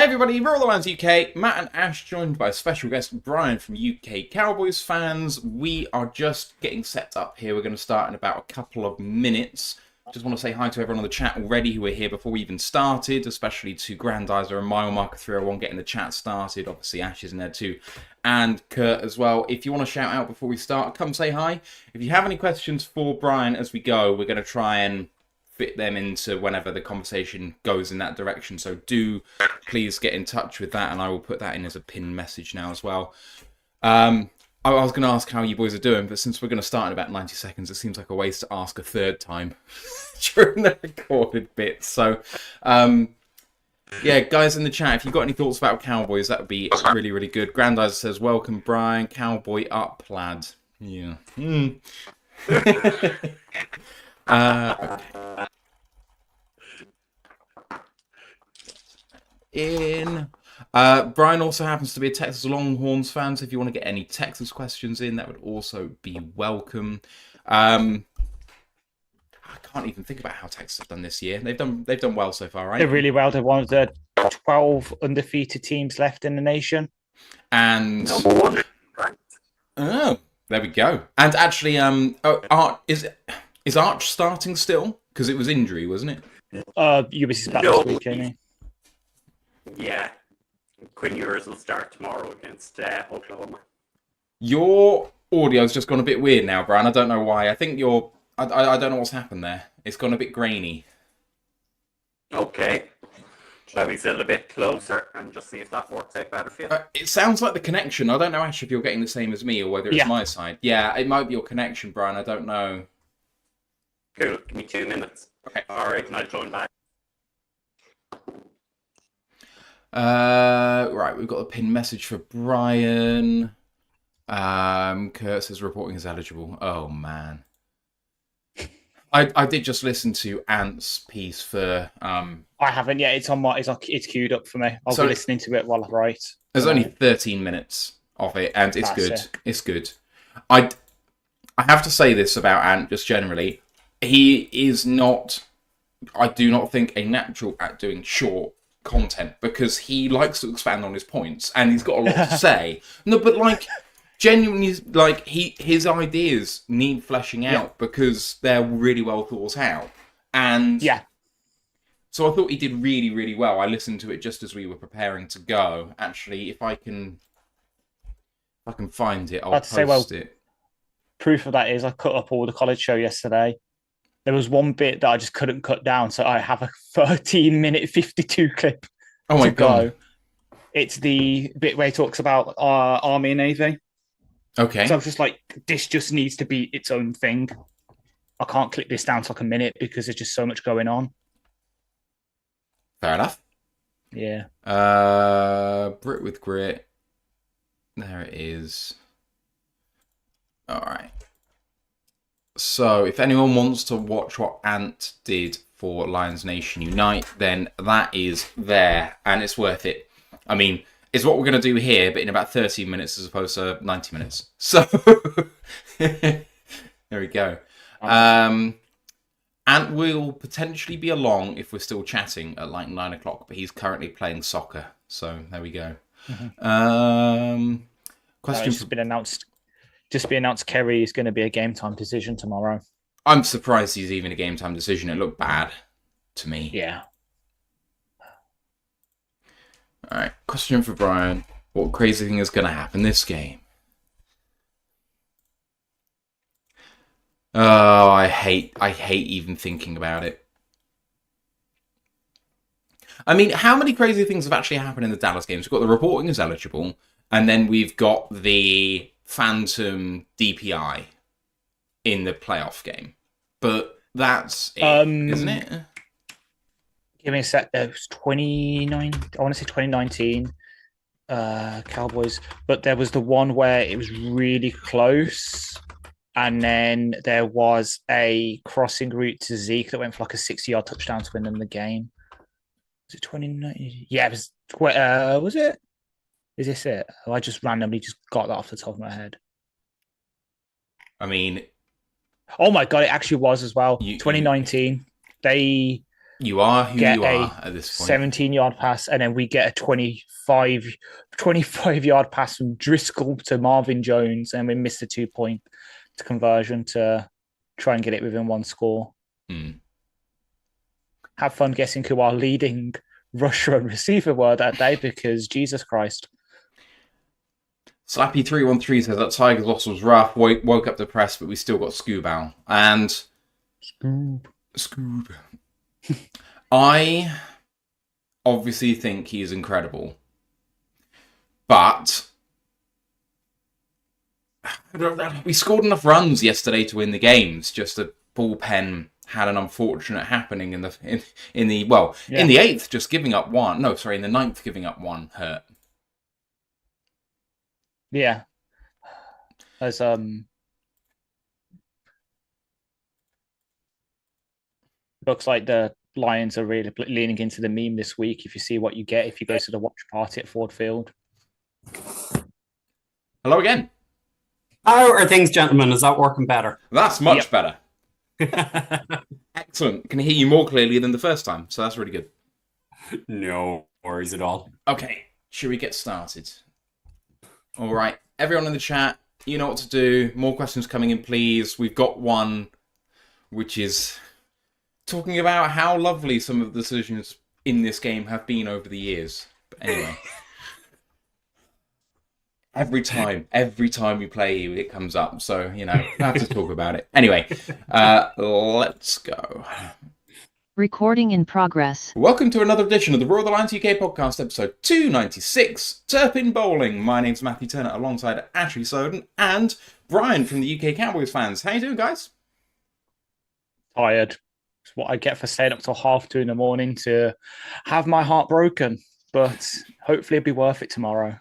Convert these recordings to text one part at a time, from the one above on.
Hey everybody, ROTL UK, Matt and Ash joined by special guest Brian from UK Cowboys fans. We are just getting set up here. We're going to start in about a couple of minutes. Just want to say hi to everyone on the chat already who were here before we even started, especially to Grandizer and Mile Marker 301 getting the chat started. Obviously Ash is in there too, and Kurt as well. If you want to shout out before we start, come say hi. If you have any questions for Brian as we go, we're going to try and fit them into whenever the conversation goes in that direction. So do please get in touch with that, and I will put that in as a pinned message now as well. I was going to ask how you boys are doing, but since we're going to start in about 90 seconds, it seems like a waste to ask a third time during the recorded bit. So, yeah, guys in the chat, if you've got any thoughts about Cowboys, that would be really, really good. Grandizer says, welcome, Brian. Cowboy up, lad. Yeah. Okay. Brian also happens to be a Texas Longhorns fan, so if you want to get any Texas questions in, that would also be welcome. I can't even think about how Texas have done this year. They've done well so far, right? They're really well. They're one of the 12 undefeated teams left in the nation. And oh, there we go. And actually, is Arch starting still? Because it was injury, wasn't it? UBC's back this week, Amy. Yeah. Quinn Ewers will start tomorrow against Oklahoma. Your audio's just gone a bit weird now, Brian. I don't know why. I think I don't know what's happened there. It's gone a bit grainy. Okay. Shall we sit a bit closer and just see if that works out better for you? It sounds like the connection. I don't know, Ash, if you're getting the same as me or whether it's my side. Yeah, it might be your connection, Brian. I don't know. Cool. Give me 2 minutes. Okay. All right, and I'll join back. Right, we've got a pinned message for Brian. Kurt says reporting is eligible. Oh man. I did just listen to Ant's piece for I haven't yet. It's queued up for me. I'll be listening to it while I write. There's only 13 minutes of it, and it's good. It's good. I have to say this about Ant just generally. He is not, I do not think, a natural at doing short content because he likes to expand on his points and he's got a lot to say. No, but like genuinely, like his ideas need fleshing out because they're really well thought out. And so I thought he did really, really well. I listened to it just as we were preparing to go. Actually, if I can find it, I'll post it. Proof of that is I cut up all the college show yesterday. There was one bit that I just couldn't cut down, so I have a 13-minute 52 clip to go. It's the bit where he talks about Army and Navy. Okay. So I was just like, this just needs to be its own thing. I can't clip this down to like a minute because there's just so much going on. Fair enough. Yeah. Brit with grit. There it is. All right. So, if anyone wants to watch what Ant did for Lions Nation Unite, then that is there, and it's worth it. I mean, it's what we're going to do here, but in about 13 minutes as opposed to 90 minutes. So, there we go. Ant will potentially be along if we're still chatting at like 9 o'clock, but he's currently playing soccer. So, there we go. Question just been announced. Just be announced Kerry is going to be a game time decision tomorrow. I'm surprised he's even a game time decision. It looked bad to me. Yeah. All right. Question for Brian. What crazy thing is going to happen this game? Oh, I hate even thinking about it. I mean, how many crazy things have actually happened in the Dallas games? We've got the reporting is eligible, and then we've got the Phantom DPI in the playoff game. But that's it, isn't it? Give me a sec. It was 29. I want to say 2019 Cowboys. But there was the one where it was really close. And then there was a crossing route to Zeke that went for like a 60-yard touchdown to win them the game. Was it 2019? Yeah, it was. Was it? Is this it? I just randomly just got that off the top of my head. I mean... Oh my God, it actually was as well. 2019. They You are who get you are at this point. 17-yard pass, and then we get a 25-yard pass from Driscoll to Marvin Jones, and we missed a 2-point conversion to try and get it within one score. Have fun guessing who our leading rusher and receiver were that day, because Jesus Christ. Slappy313 says that Tigers loss was rough, woke up depressed, but we still got Scoob. And Scoob. I obviously think he's incredible. But we scored enough runs yesterday to win the games. Just a bullpen had an unfortunate happening in the 8th, just giving up one. No, sorry, in the 9th, giving up one hurt. Yeah. As looks like the Lions are really leaning into the meme this week. If you see what you get if you go to the watch party at Ford Field. Hello again. How are things, gentlemen? Is that working better? That's much better. Excellent. Can hear you more clearly than the first time, so that's really good. No worries at all. Okay, should we get started? All right, everyone in the chat, you know what to do. More questions coming in, please. We've got one, which is talking about how lovely some of the decisions in this game have been over the years. But anyway, every time we play, it comes up. So, you know, we have to talk about it. Anyway, let's go. Recording in progress. Welcome to another edition of the Royal Alliance UK podcast, episode 296, Turpin Bowling. My name's Matthew Turner, alongside Ashley Soden and Brian from the UK Cowboys fans. How you doing, guys? Tired. It's what I get for staying up till 2:30 in the morning to have my heart broken. But hopefully it'll be worth it tomorrow.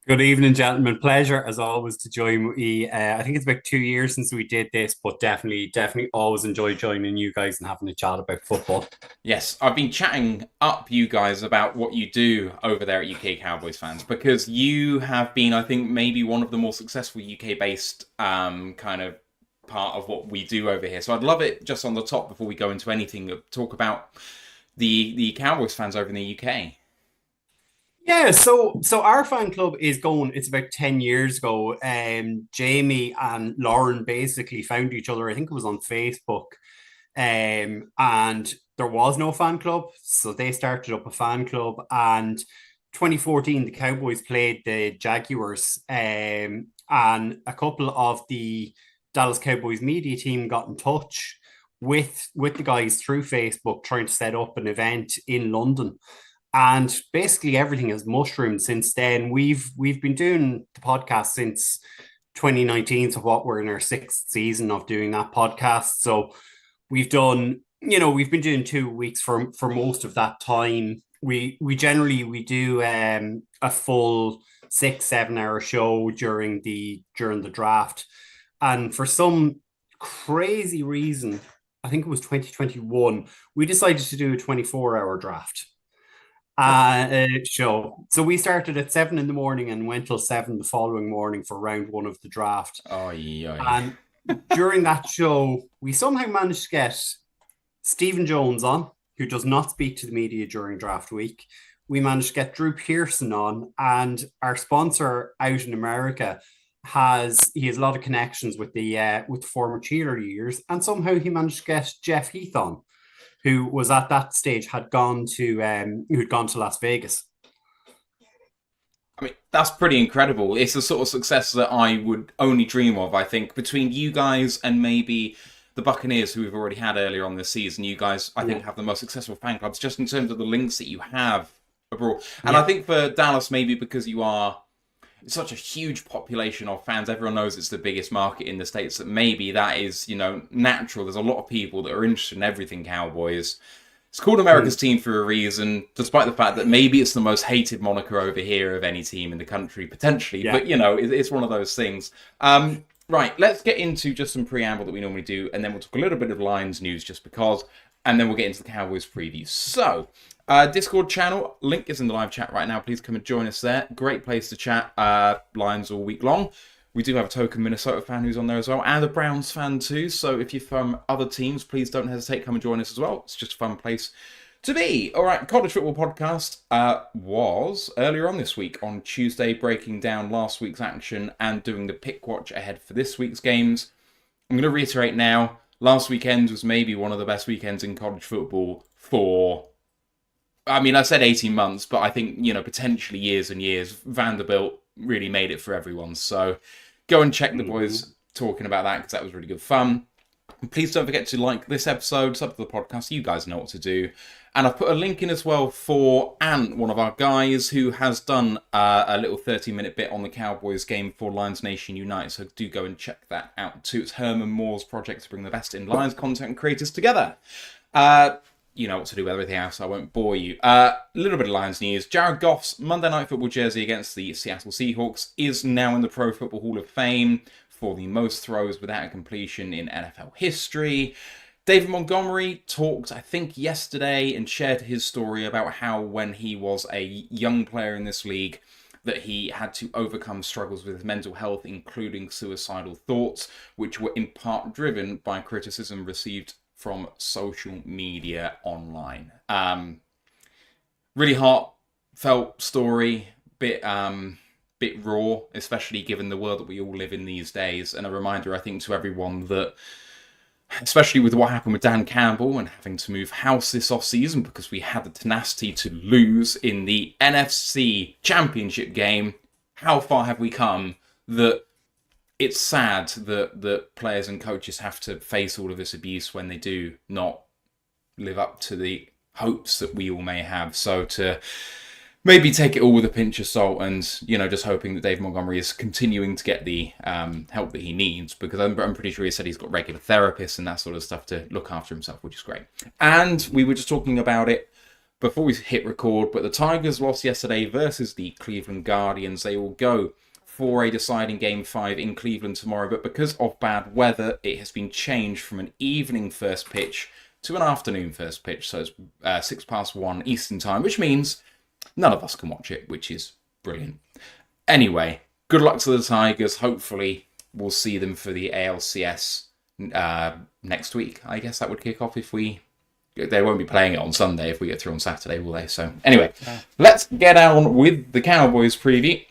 Good evening, gentlemen. Pleasure, as always, to join me. I think it's about 2 years since we did this, but definitely always enjoy joining you guys and having a chat about football. Yes, I've been chatting up you guys about what you do over there at UK Cowboys fans, because you have been, I think, maybe one of the more successful UK-based kind of part of what we do over here. So I'd love it, just on the top, before we go into anything, talk about the Cowboys fans over in the UK. Yeah, so our fan club is going, it's about 10 years ago. Jamie and Lauren basically found each other, I think it was on Facebook. And there was no fan club, so they started up a fan club. And 2014, the Cowboys played the Jaguars, and a couple of the Dallas Cowboys media team got in touch with the guys through Facebook, trying to set up an event in London. And basically everything has mushroomed since then. We've been doing the podcast since 2019, so we're in our 6th season of doing that podcast. So we've done, we've been doing 2 weeks for most of that time. We generally do a full 6-7 hour show during the draft. And for some crazy reason, I think it was 2021, we decided to do a 24-hour draft show. So we started at 7 in the morning and went till 7 the following morning for round 1 of the draft. Oh, yeah. And during that show, we somehow managed to get Stephen Jones on, who does not speak to the media during draft week. We managed to get Drew Pearson on, and our sponsor out in America has a lot of connections with the former cheerleaders, and somehow he managed to get Jeff Heath on, who was at that stage who'd gone to Las Vegas. I mean, that's pretty incredible. It's the sort of success that I would only dream of, I think, between you guys and maybe the Buccaneers, who we've already had earlier on this season. You guys, I think, have the most successful fan clubs, just in terms of the links that you have abroad. And I think for Dallas, maybe because you are such a huge population of fans, everyone knows it's the biggest market in the States, that maybe that is, natural. There's a lot of people that are interested in everything Cowboys. It's called America's team for a reason, despite the fact that maybe it's the most hated moniker over here of any team in the country, potentially. Yeah. But, it's one of those things. Right, let's get into just some preamble that we normally do, and then we'll talk a little bit of Lions news just because, and then we'll get into the Cowboys preview. So, Discord channel, link is in the live chat right now. Please come and join us there. Great place to chat Lions all week long. We do have a token Minnesota fan who's on there as well, and a Browns fan too. So if you're from other teams, please don't hesitate. Come and join us as well. It's just a fun place to be. All right, College Football Podcast was earlier on this week on Tuesday, breaking down last week's action and doing the pick watch ahead for this week's games. I'm going to reiterate now, last weekend was maybe one of the best weekends in college football for, I mean, I said 18 months, but I think, potentially years and years. Vanderbilt really made it for everyone. So go and check the boys talking about that, because that was really good fun. And please don't forget to like this episode, sub to the podcast. You guys know what to do. And I've put a link in as well for Ant, one of our guys, who has done a little 30-minute bit on the Cowboys game for Lions Nation Unite. So do go and check that out too. It's Herman Moore's project to bring the best in Lions content creators together. You know what to do with everything else. I won't bore you. A little bit of Lions news. Jared Goff's Monday Night Football jersey against the Seattle Seahawks is now in the Pro Football Hall of Fame for the most throws without a completion in NFL history. David Montgomery talked, I think, yesterday and shared his story about how when he was a young player in this league that he had to overcome struggles with his mental health, including suicidal thoughts, which were in part driven by criticism received from social media online. Really heartfelt story, bit raw, especially given the world that we all live in these days. And a reminder, I think, to everyone that, especially with what happened with Dan Campbell and having to move house this off-season because we had the tenacity to lose in the NFC Championship game, how far have we come that it's sad that players and coaches have to face all of this abuse when they do not live up to the hopes that we all may have. So to maybe take it all with a pinch of salt and, just hoping that Dave Montgomery is continuing to get the help that he needs, because I'm pretty sure he said he's got regular therapists and that sort of stuff to look after himself, which is great. And we were just talking about it before we hit record, but the Tigers lost yesterday versus the Cleveland Guardians. They will go for a deciding Game 5 in Cleveland tomorrow, but because of bad weather, it has been changed from an evening first pitch to an afternoon first pitch, so it's 1:06 Eastern time, which means none of us can watch it, which is brilliant. Anyway, good luck to the Tigers. Hopefully, we'll see them for the ALCS next week. I guess that would kick off if they won't be playing it on Sunday if we get through on Saturday, will they? So anyway, let's get on with the Cowboys preview.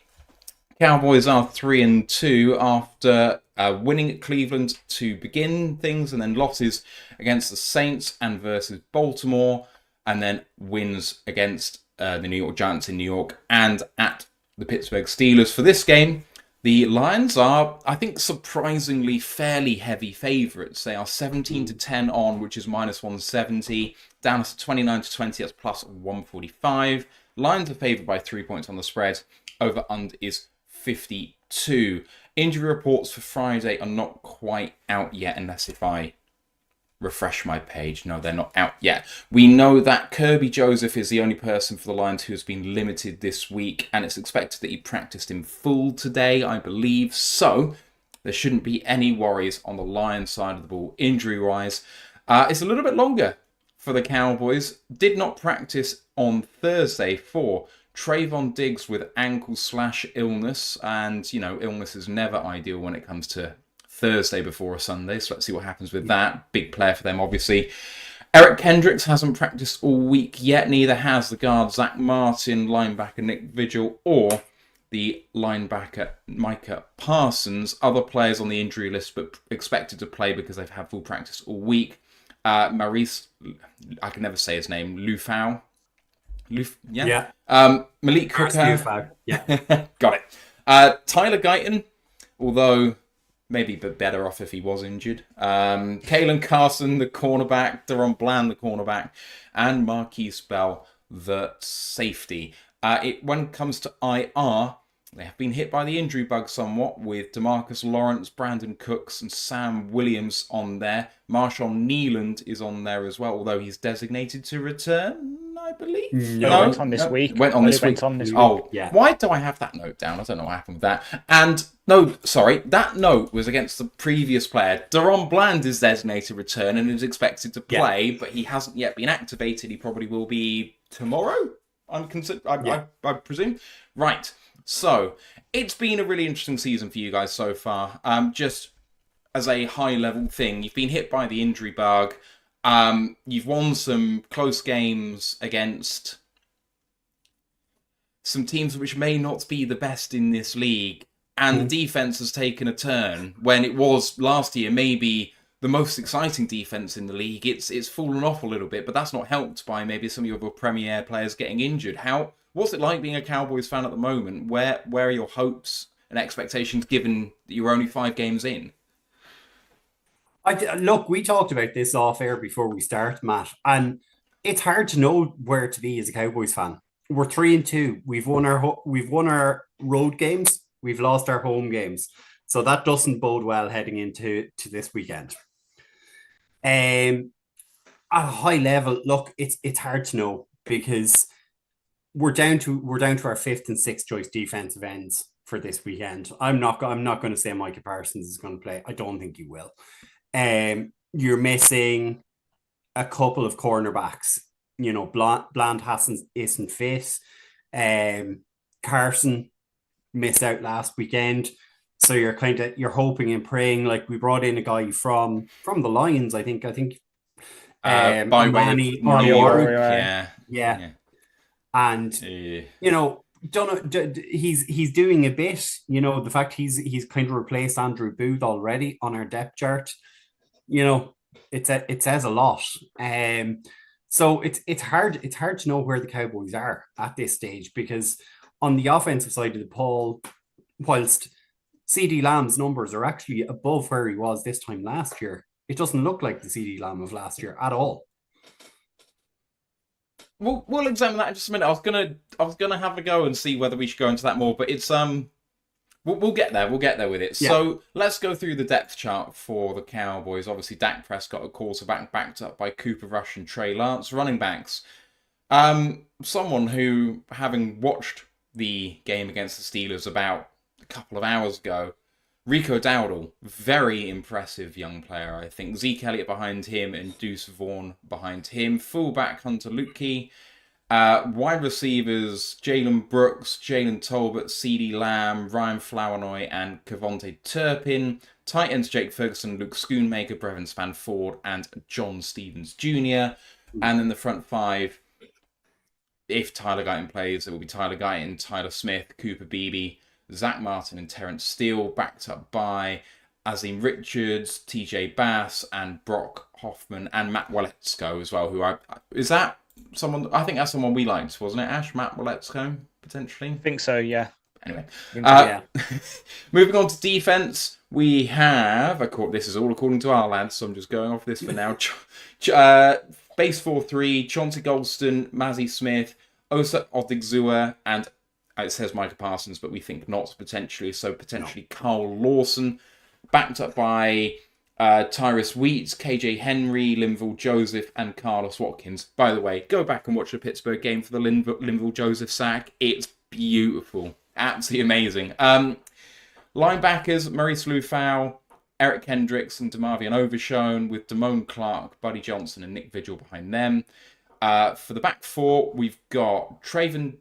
Cowboys are 3-2 after winning at Cleveland to begin things, and then losses against the Saints and versus Baltimore, and then wins against the New York Giants in New York and at the Pittsburgh Steelers. For this game, the Lions are, I think, surprisingly fairly heavy favourites. They are 17-10 on, which is -170. Dallas 29-20, that's +145. Lions are favoured by 3 points on the spread. Over under is 52. Injury reports for Friday are not quite out yet, unless if I refresh my page. No, they're not out yet. We know that Kirby Joseph is the only person for the Lions who has been limited this week, and it's expected that he practiced in full today, I believe. So there shouldn't be any worries on the Lions side of the ball injury-wise. It's a little bit longer for the Cowboys. Did not practice on Thursday for Trayvon Diggs with ankle/illness, and illness is never ideal when it comes to Thursday before a Sunday, so let's see what happens with that. Big player for them, obviously. Eric Kendricks hasn't practiced all week yet, neither has the guard Zach Martin, linebacker Nick Vigil, or the linebacker Micah Parsons. Other players on the injury list but expected to play because they've had full practice all week. Maurice, I can never say his name, Lufau. Yeah. Malik Hooker. Yeah. Got it. Tyler Guyton, although maybe a bit better off if he was injured. Kalen Carson, the cornerback. Deron Bland, the cornerback. And Marquise Bell, the safety. When it comes to IR, they have been hit by the injury bug somewhat, with DeMarcus Lawrence, Brandon Cooks, and Sam Williams on there. Marshall Nealand is on there as well, although he's designated to return, I believe. No, went on this week. Went on this week. Oh, yeah. Why do I have that note down? I don't know what happened with that. And no, sorry, that note was against the previous player. Deron Bland is designated to return and is expected to play, but he hasn't yet been activated. He probably will be tomorrow, I presume. Right. So, it's been a really interesting season for you guys so far. Just as a high-level thing, you've been hit by the injury bug. You've won some close games against some teams which may not be the best in this league. And the defense has taken a turn when it was last year maybe the most exciting defense in the league. It's fallen off a little bit, but that's not helped by maybe some of your Premier players getting injured. What's it like being a Cowboys fan at the moment? Where are your hopes and expectations given that you're only 5 games in? Look, we talked about this off air before we start, Matt, and it's hard to know where to be as a Cowboys fan. We're 3-2. We've won our road games. We've lost our home games, so that doesn't bode well heading into this weekend. At a high level, look, it's hard to know because we're down to our 5th and 6th choice defensive ends for this weekend. I'm not going to say Micah Parsons is going to play. I don't think he will. You're missing a couple of cornerbacks. You know, Bland isn't fit. Carson missed out last weekend. So you're hoping and praying. Like, we brought in a guy from the Lions, I think. By way of yeah. And you know, he's doing a bit. You know, the fact he's kind of replaced Andrew Booth already on our depth chart. You know, it says a lot. So it's hard to know where the Cowboys are at this stage, because on the offensive side of the ball, whilst CD Lamb's numbers are actually above where he was this time last year, it doesn't look like the CD Lamb of last year at all. We'll examine that in just a minute. I was gonna have a go and see whether we should go into that more, but it's we'll get there. We'll get there with it. Yeah. So let's go through the depth chart for the Cowboys. Obviously, Dak Prescott, a quarterback, backed up by Cooper Rush and Trey Lance. Running backs, someone who, having watched the game against the Steelers about a couple of hours ago, Rico Dowdle, very impressive young player, I think. Zeke Elliott behind him and Deuce Vaughn behind him. Fullback Hunter Luepke. Wide receivers Jalen Brooks, Jalen Tolbert, CeeDee Lamb, Ryan Flournoy, and Kevontae Turpin. Tight ends Jake Ferguson, Luke Schoonmaker, Brevin Spanford, and John Stevens Jr. And then the front 5, if Tyler Guyton plays, it will be Tyler Guyton, Tyler Smith, Cooper Beebe, Zach Martin and Terrence Steele, backed up by Azim Richards, TJ Bass, and Brock Hoffman, and Matt Waletzko as well. Is that someone? I think that's someone we liked, wasn't it, Ash? Matt Waletzko, potentially? I think so, yeah. Anyway. Yeah. Moving on to defense, we have, this is all according to our lads, so I'm just going off this for now. Base 4-3, Chauncey Golston, Mazzy Smith, Osa Odigizua, and it says Micah Parsons, but we think not, potentially. So potentially Carl Lawson, backed up by Tyrus Wheats, KJ Henry, Linval Joseph, and Carlos Watkins. By the way, go back and watch the Pittsburgh game for the Linval Joseph sack. It's beautiful. Absolutely amazing. Linebackers, Maurice Lufau, Eric Kendricks, and DeMarvion Overshone, with Damone Clark, Buddy Johnson, and Nick Vigil behind them. For the back 4, we've got Trayvon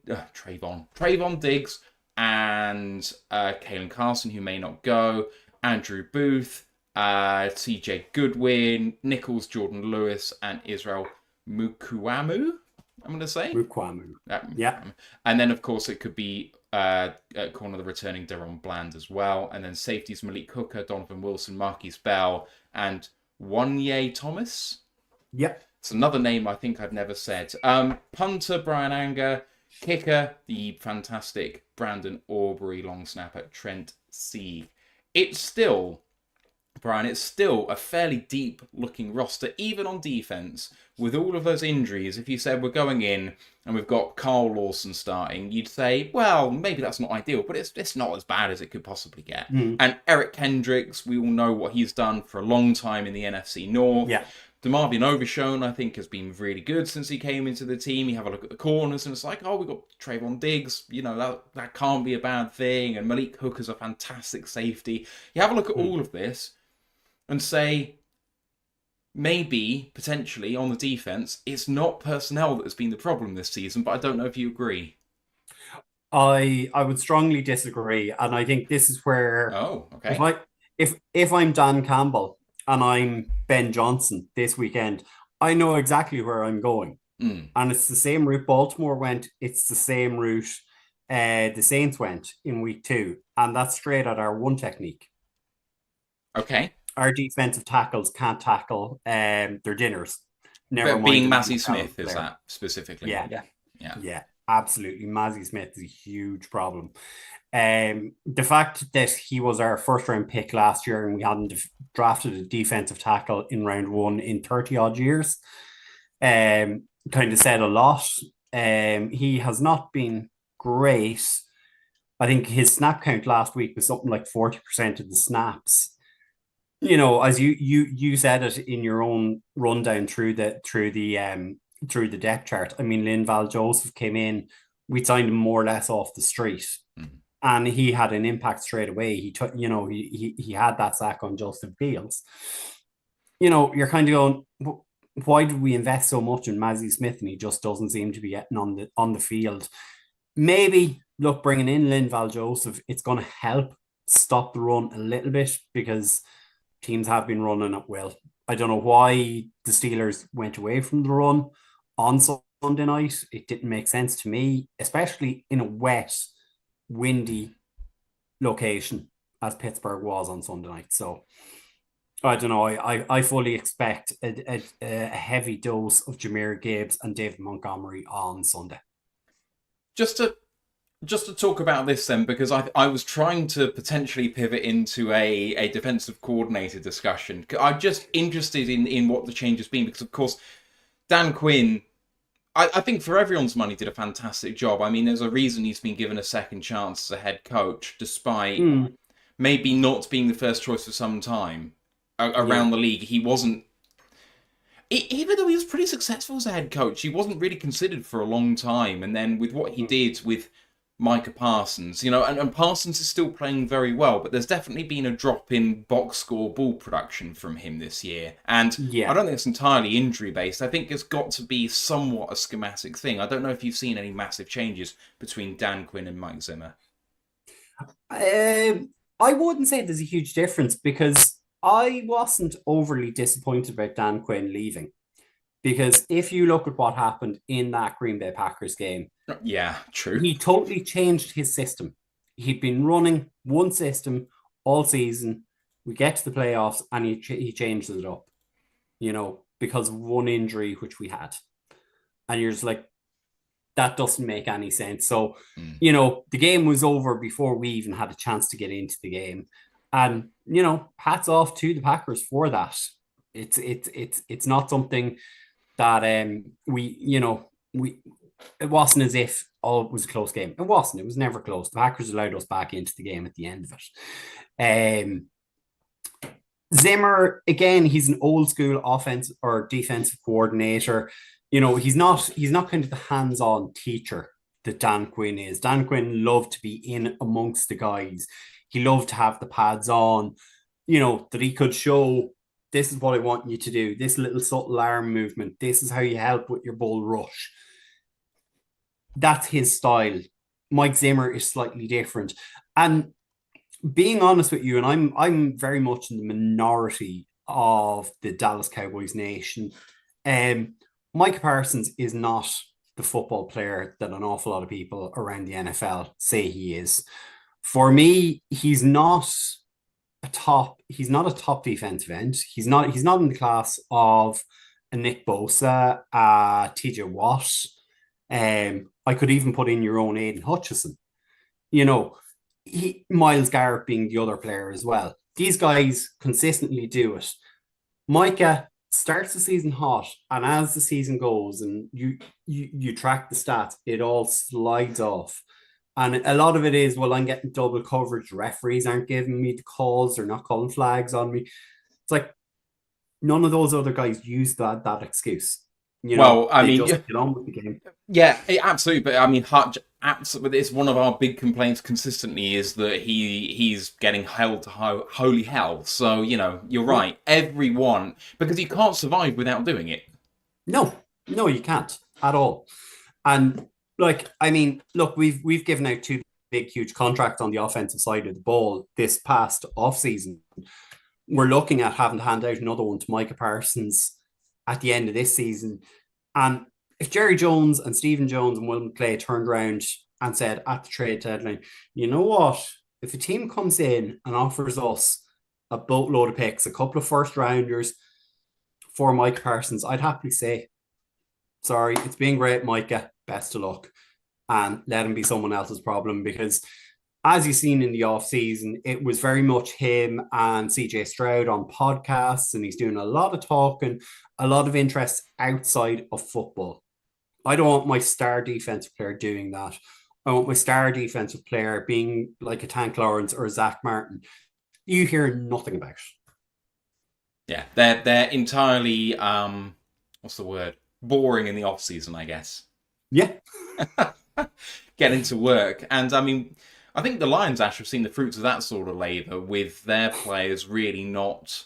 Diggs and Kalen Carson, who may not go, Andrew Booth, TJ Goodwin, Nichols, Jordan Lewis, and Israel Mukuamu, I'm going to say. Mukuamu. Yeah. And then, of course, it could be at corner the returning Deron Bland as well. And then safeties Malik Hooker, Donovan Wilson, Marquise Bell, and Wanye Thomas. Yep. It's another name I think I've never said. Punter, Brian Anger. Kicker, the fantastic Brandon Aubrey. Long snapper, Trent Sieg. It's still, Brian, a fairly deep-looking roster, even on defense. With all of those injuries, if you said we're going in and we've got Carl Lawson starting, you'd say, well, maybe that's not ideal, but it's not as bad as it could possibly get. And Eric Kendricks, we all know what he's done for a long time in the NFC North. Yeah. DeMarvion Overshone, I think, has been really good since he came into the team. You have a look at the corners, and it's like, oh, we've got Trayvon Diggs. You know, that can't be a bad thing. And Malik Hooker's a fantastic safety. You have a look at all of this and say, maybe, potentially, on the defense, it's not personnel that's been the problem this season, but I don't know if you agree. I would strongly disagree, and I think this is where Oh, if okay. if I'm Dan Campbell and I'm Ben Johnson this weekend, I know exactly where I'm going, Mm. and it's the same route Baltimore went. It's the same route the Saints went in week 2, and that's straight at our one technique. Okay. Our defensive tackles can't tackle their dinners. Never But mind being the Mazzy lead Smith, player. is that specifically? Yeah, Yeah. Yeah. yeah, absolutely. Mazzy Smith is a huge problem. The fact that he was our first round pick last year and we hadn't drafted a defensive tackle in round 1 in 30 odd years, kind of said a lot. He has not been great. I think his snap count last week was something like 40% of the snaps. You know, as you said it in your own rundown through the depth chart. I mean, Linval Joseph came in, we signed him more or less off the street, and he had an impact straight away. He took, you know, he had that sack on Justin Fields. You know, you're kind of going, why did we invest so much in Mazzy Smith and he just doesn't seem to be getting on the field? Maybe look, bringing in Linval Joseph, it's going to help stop the run a little bit because teams have been running at will. I don't know why the Steelers went away from the run on Sunday night. It didn't make sense to me, especially in a wet, windy location as Pittsburgh was on Sunday night. So I don't know. I fully expect a heavy dose of Jahmyr Gibbs and David Montgomery on Sunday. Just to talk about this then, because I was trying to potentially pivot into a defensive coordinator discussion. I'm just interested in what the change has been, because of course Dan Quinn, I think for everyone's money, did a fantastic job. I mean, there's a reason he's been given a second chance as a head coach, despite maybe not being the first choice for some time around the league. He wasn't, even though he was pretty successful as a head coach, he wasn't really considered for a long time. And then with what he did with Micah Parsons, you know, and Parsons is still playing very well, but there's definitely been a drop in box score ball production from him this year. And I don't think it's entirely injury based. I think it's got to be somewhat a schematic thing. I don't know if you've seen any massive changes between Dan Quinn and Mike Zimmer. I wouldn't say there's a huge difference because I wasn't overly disappointed about Dan Quinn leaving. Because if you look at what happened in that Green Bay Packers game, yeah, true. He totally changed his system. He'd been running one system all season. We get to the playoffs and he changed it up, you know, because of one injury which we had. And you're just like, that doesn't make any sense. So, you know, the game was over before we even had a chance to get into the game. And, you know, hats off to the Packers for that. It's not something that it wasn't as if it was a close game. It wasn't. It was never close. The Packers allowed us back into the game at the end of it. Zimmer, again, he's an old school offense or defensive coordinator. You know, he's not kind of the hands-on teacher that Dan Quinn is. Dan Quinn loved to be in amongst the guys. He loved to have the pads on, you know, that he could show, this is what I want you to do. This little subtle arm movement. This is how you help with your bull rush. That's his style. Mike Zimmer is slightly different. And being honest with you, and I'm very much in the minority of the Dallas Cowboys nation. Micah Parsons is not the football player that an awful lot of people around the NFL say he is. For me, he's not a top defensive end. He's not in the class of a Nick Bosa, TJ Watt. I could even put in your own Aiden Hutchinson. You know, Myles Garrett being the other player as well. These guys consistently do it. Micah starts the season hot, and as the season goes and you track the stats, it all slides off. And a lot of it is, well, I'm getting double coverage. Referees aren't giving me the calls. They're not calling flags on me. It's like none of those other guys use that excuse. You know, I mean, just get on with the game. Yeah, absolutely. But I mean, Hutch, absolutely, it's one of our big complaints consistently is that he's getting held to holy hell. So, you know, you're right. Everyone, because you can't survive without doing it. No, you can't at all. And Like, I mean, look, we've given out two big, huge contracts on the offensive side of the ball this past off season. We're looking at having to hand out another one to Micah Parsons at the end of this season. And if Jerry Jones and Stephen Jones and Will McClay turned around and said at the trade deadline, you know what? If a team comes in and offers us a boatload of picks, a couple of first rounders for Micah Parsons, I'd happily say, sorry, it's been great, Micah. Best of luck. And let him be someone else's problem, because as you've seen in the off season, it was very much him and CJ Stroud on podcasts, and he's doing a lot of talking, a lot of interest outside of football. I don't want my star defensive player doing that. I want my star defensive player being like a Tank Lawrence or a Zach Martin. You hear nothing about it. Yeah, they're entirely what's the word? Boring in the off season, I guess. Yeah. Get into work. And I mean, I think the Lions actually have seen the fruits of that sort of labour, with their players really not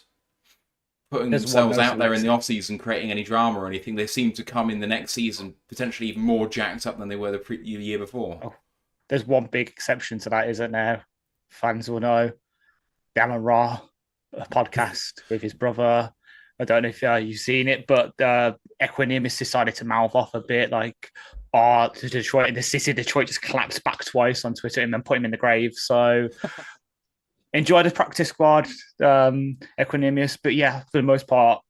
putting themselves out there in the off-season, creating any drama or anything. They seem to come in the next season potentially even more jacked up than they were the year before. Oh, there's one big exception to that, isn't there? Fans will know. Damon Ra, a podcast with his brother. I don't know if you've seen it, but Equanimus decided to mouth off a bit, like, to Detroit, in the city, Detroit just collapsed back twice on Twitter and then put him in the grave. So enjoy the practice squad, Equanimus. But yeah, for the most part,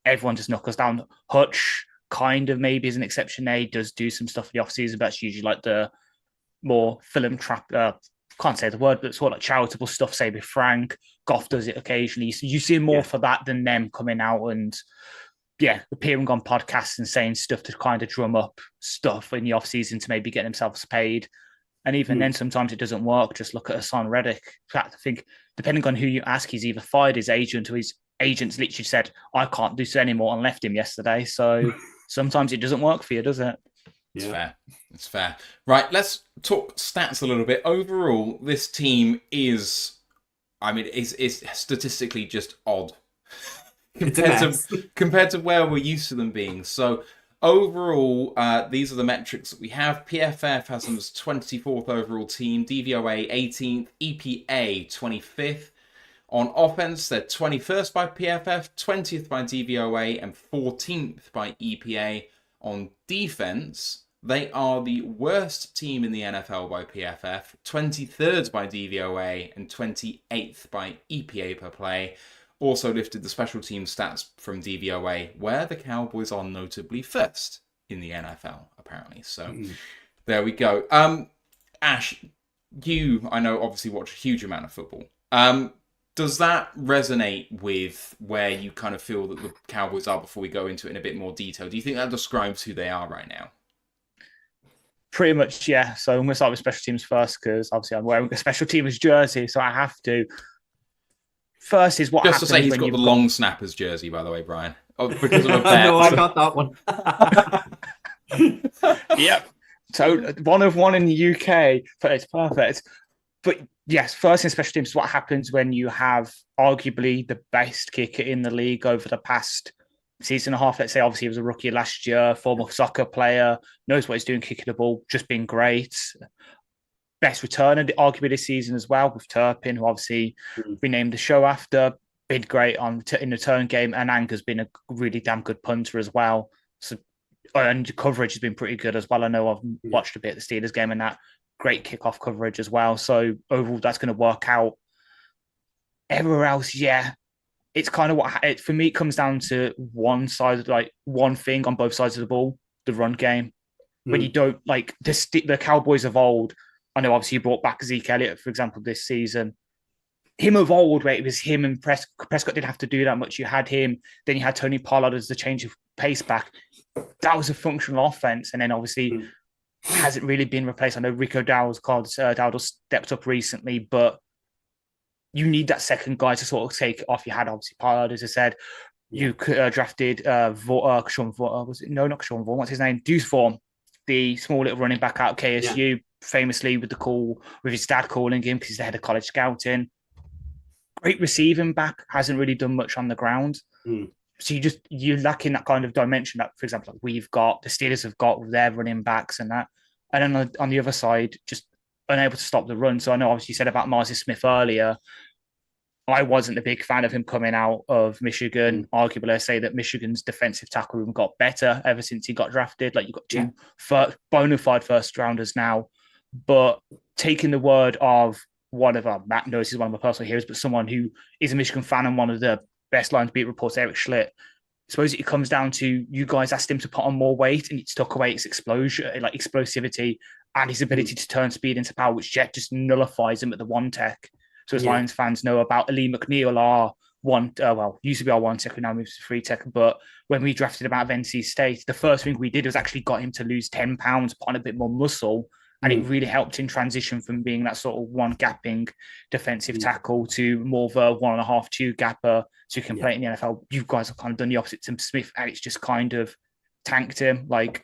everyone just knuckles down. Hutch kind of maybe is an exception. He does do some stuff in the off-season, but that's usually like the more can't say the word, but sort of like charitable stuff, say with Frank. Goff does it occasionally. So you see more for that than them coming out and appearing on podcasts and saying stuff to kind of drum up stuff in the off season to maybe get themselves paid. And even then, sometimes it doesn't work. Just look at Hassan Reddick. In fact, I think depending on who you ask, he's either fired his agent or his agent's literally said, I can't do this anymore, and left him yesterday. So sometimes it doesn't work for you, does it? It's fair. It's fair. Right, let's talk stats a little bit. Overall, this team is statistically just odd compared to where we're used to them being. So overall, these are the metrics that we have. PFF has them as 24th overall team, DVOA 18th, EPA 25th. On offense, they're 21st by PFF, 20th by DVOA, and 14th by EPA. On defense, they are the worst team in the NFL by PFF, 23rd by DVOA, and 28th by EPA per play. Also lifted the special team stats from DVOA, where the Cowboys are notably first in the NFL, apparently. So there we go. Ash, you, I know, obviously watch a huge amount of football. Does that resonate with where you kind of feel that the Cowboys are before we go into it in a bit more detail? Do you think that describes who they are right now? Pretty much, yeah. So I'm going to start with special teams first, because obviously I'm wearing a special teamers jersey, so I have to. First is what just happens to say he's got the long snappers jersey, by the way, Brian. Oh, because of a bet. No, I got that one. Yep. So 1 of 1 in the UK, but it's perfect. But yes, first in special teams, what happens when you have arguably the best kicker in the league over the past season and a half. Let's say, obviously, he was a rookie last year, former soccer player, knows what he's doing, kicking the ball, just been great. Best returner, arguably, this season as well, with Turpin, who obviously we named the show after, been great in the return game, and Anger's been a really damn good punter as well. So, and coverage has been pretty good as well. I know I've watched a bit of the Steelers game and that. Great kickoff coverage as well. So overall, that's going to work out. Everywhere else, it's kind of for me, it comes down to one side, like one thing on both sides of the ball, the run game. When you don't, like the Cowboys of old, I know obviously you brought back Zeke Elliott, for example, this season. Him of old, where it was him and Prescott didn't have to do that much. You had him, then you had Tony Pollard as the change of pace back. That was a functional offense. And then obviously hasn't really been replaced. I know Rico Dowdle stepped up recently, but you need that second guy to sort of take it off. You had obviously Pollard, as I said. You drafted Sean Vaughan. Was it? No, not Sean Vaughan. What's his name? Deuce Vaughn, the small little running back out of KSU, famously with his dad calling him because he's the head of college scouting. Great receiving back, hasn't really done much on the ground. So you're lacking that kind of dimension that, for example, like the Steelers have got with their running backs and that. And then on the other side, just unable to stop the run. So I know obviously you said about Marcus Smith earlier. I wasn't a big fan of him coming out of Michigan. Arguably, I say that Michigan's defensive tackle room got better ever since he got drafted. Like, you've got two bona fide first rounders now. But taking the word of one of our, Matt knows he's one of my personal heroes, but someone who is a Michigan fan and one of the best line beat reports, Eric Schlitt, I suppose it comes down to you guys asked him to put on more weight and he took away its explosion, like explosivity and his ability to turn speed into power, which Jet just nullifies him at the one tech. So as Lions fans know about Ali McNeil, our used to be our one tech, who now moves to three tech. But when we drafted him out of NC State, the first thing we did was actually got him to lose 10 pounds, put on a bit more muscle. And it really helped in transition from being that sort of one gapping defensive tackle to more of a 1.5, 2 gapper so you can play in the NFL. You guys have kind of done the opposite to Smith, and it's just kind of tanked him. Like,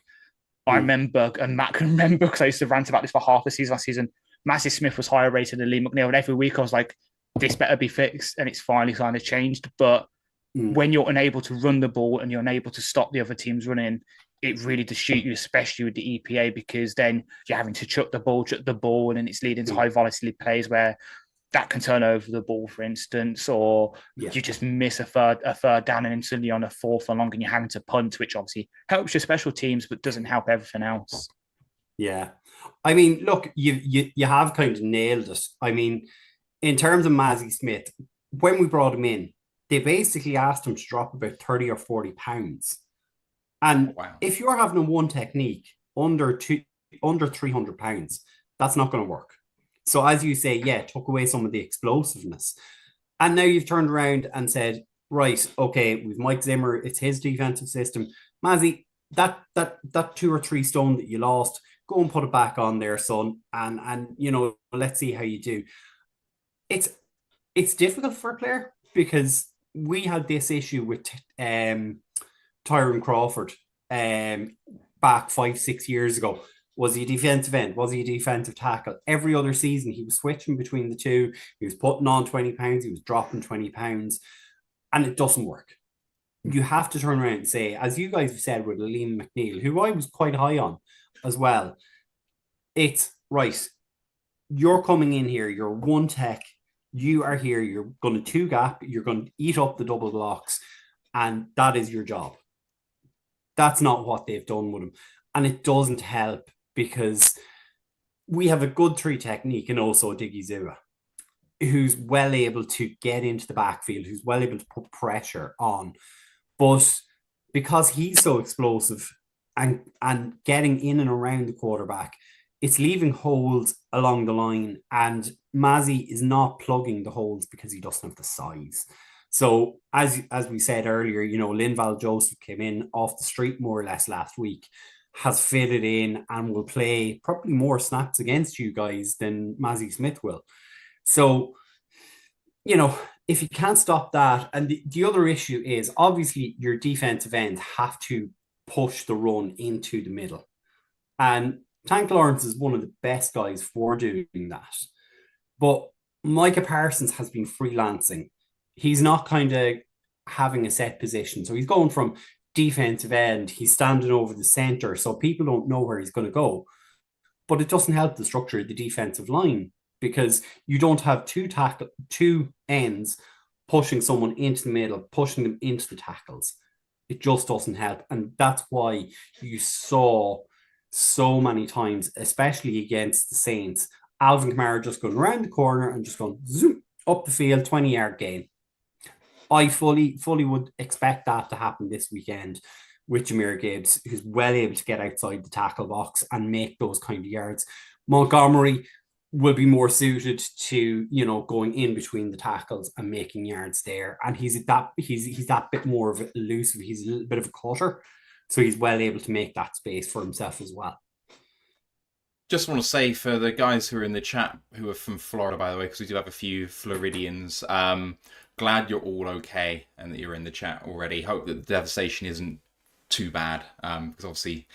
I remember, and Matt can remember, because I used to rant about this for half the season last season. Massey Smith was higher rated than Lee McNeil, and every week I was like, this better be fixed, and it's finally kind of changed. But when you're unable to run the ball and you're unable to stop the other teams running, it really does shoot you, especially with the EPA, because then you're having to chuck the ball, and then it's leading to high volatility plays where that can turn over the ball, for instance, or you just miss a third down and instantly on a 4th and long, and you're having to punt, which obviously helps your special teams, but doesn't help everything else. Yeah. I mean, look, you have kind of nailed it. I mean, in terms of Massey Smith, when we brought him in, they basically asked him to drop about 30 or 40 pounds. And if you're having a one technique under 300 pounds, that's not going to work. So as you say, took away some of the explosiveness. And now you've turned around and said, right, okay, with Mike Zimmer, it's his defensive system. Mazzy, that 2 or 3 stone that you lost, go and put it back on there, son. And let's see how you do. It's difficult for a player because we had this issue with Tyron Crawford back 5-6 years ago. Was he a defensive end? Was he a defensive tackle? Every other season, he was switching between the two. He was putting on 20 pounds. He was dropping 20 pounds. And it doesn't work. You have to turn around and say, as you guys have said with Liam McNeil, who I was quite high on as well, it's right. You're coming in here. You're one tech. You are here. You're going to 2 gap. You're going to eat up the double blocks. And that is your job. That's not what they've done with him. And it doesn't help because we have a good 3 technique and also Diggy Zua, who's well able to get into the backfield, who's well able to put pressure on. But because he's so explosive and getting in and around the quarterback, it's leaving holes along the line. And Mazzy is not plugging the holes because he doesn't have the size. So as we said earlier, Linval Joseph came in off the street more or less last week, has fitted in and will play probably more snaps against you guys than Mazzy Smith will. So, if you can't stop that, and the other issue is obviously your defensive end have to push the run into the middle. And Tank Lawrence is one of the best guys for doing that. But Micah Parsons has been freelancing. He's not kind of having a set position. So he's going from defensive end, he's standing over the center, so people don't know where he's going to go. But it doesn't help the structure of the defensive line because you don't have 2 ends pushing someone into the middle, pushing them into the tackles. It just doesn't help. And that's why you saw so many times, especially against the Saints, Alvin Kamara just going around the corner and just going zoom up the field, 20-yard gain. I fully would expect that to happen this weekend with Jahmyr Gibbs, who's well able to get outside the tackle box and make those kind of yards. Montgomery will be more suited to, going in between the tackles and making yards there. And he's that bit more of elusive. He's a little bit of a cutter. So he's well able to make that space for himself as well. Just want to say for the guys who are in the chat who are from Florida, by the way, because we do have a few Floridians, glad you're all okay and that you're in the chat already. Hope that the devastation isn't too bad because obviously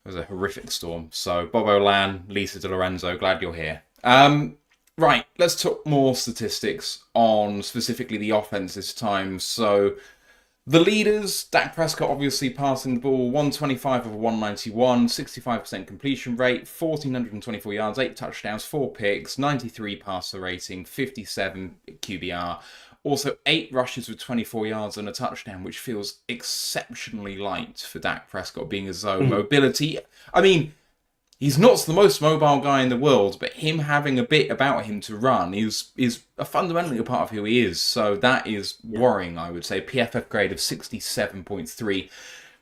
it was a horrific storm. So Bob Olan, Lisa De Lorenzo, glad you're here. Right, let's talk more statistics on specifically the offense this time. So The leaders, Dak Prescott obviously passing the ball, 125 of 191, 65% completion rate, 1,424 yards, 8 touchdowns, 4 picks, 93 passer rating, 57 QBR. Also 8 rushes with 24 yards and a touchdown, which feels exceptionally light for Dak Prescott being a zone mobility. I mean, he's not the most mobile guy in the world, but him having a bit about him to run is fundamentally a part of who he is. So that is worrying, I would say. PFF grade of 67.3.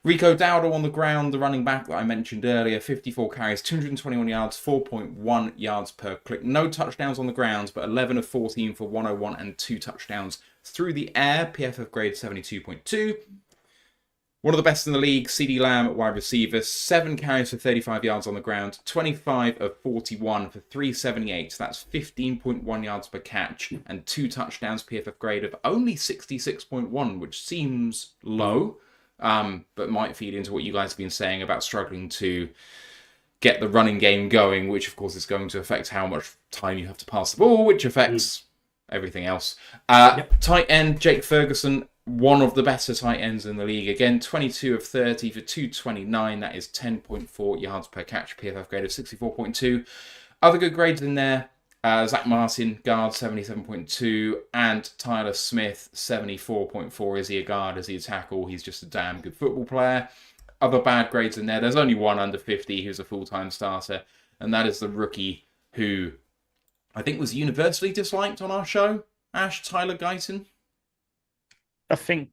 Rico Dowdle on the ground, the running back that I mentioned earlier, 54 carries, 221 yards, 4.1 yards per click. No touchdowns on the ground, but 11 of 14 for 101 and 2 touchdowns through the air. PFF grade 72.2. One of the best in the league, CeeDee Lamb at wide receiver, 7 carries for 35 yards on the ground, 25 of 41 for 378. That's 15.1 yards per catch and 2 touchdowns. PFF grade of only 66.1, which seems low, but might feed into what you guys have been saying about struggling to get the running game going, which of course is going to affect how much time you have to pass the ball, which affects everything else. Tight end, Jake Ferguson, one of the better tight ends in the league. Again, 22 of 30 for 229. That is 10.4 yards per catch. PFF grade of 64.2. Other good grades in there. Zach Martin, guard, 77.2. And Tyler Smith, 74.4. Is he a guard? Is he a tackle? He's just a damn good football player. Other bad grades in there. There's only one under 50 who's a full-time starter. And that is the rookie who I think was universally disliked on our show. Tyler Guyton. I think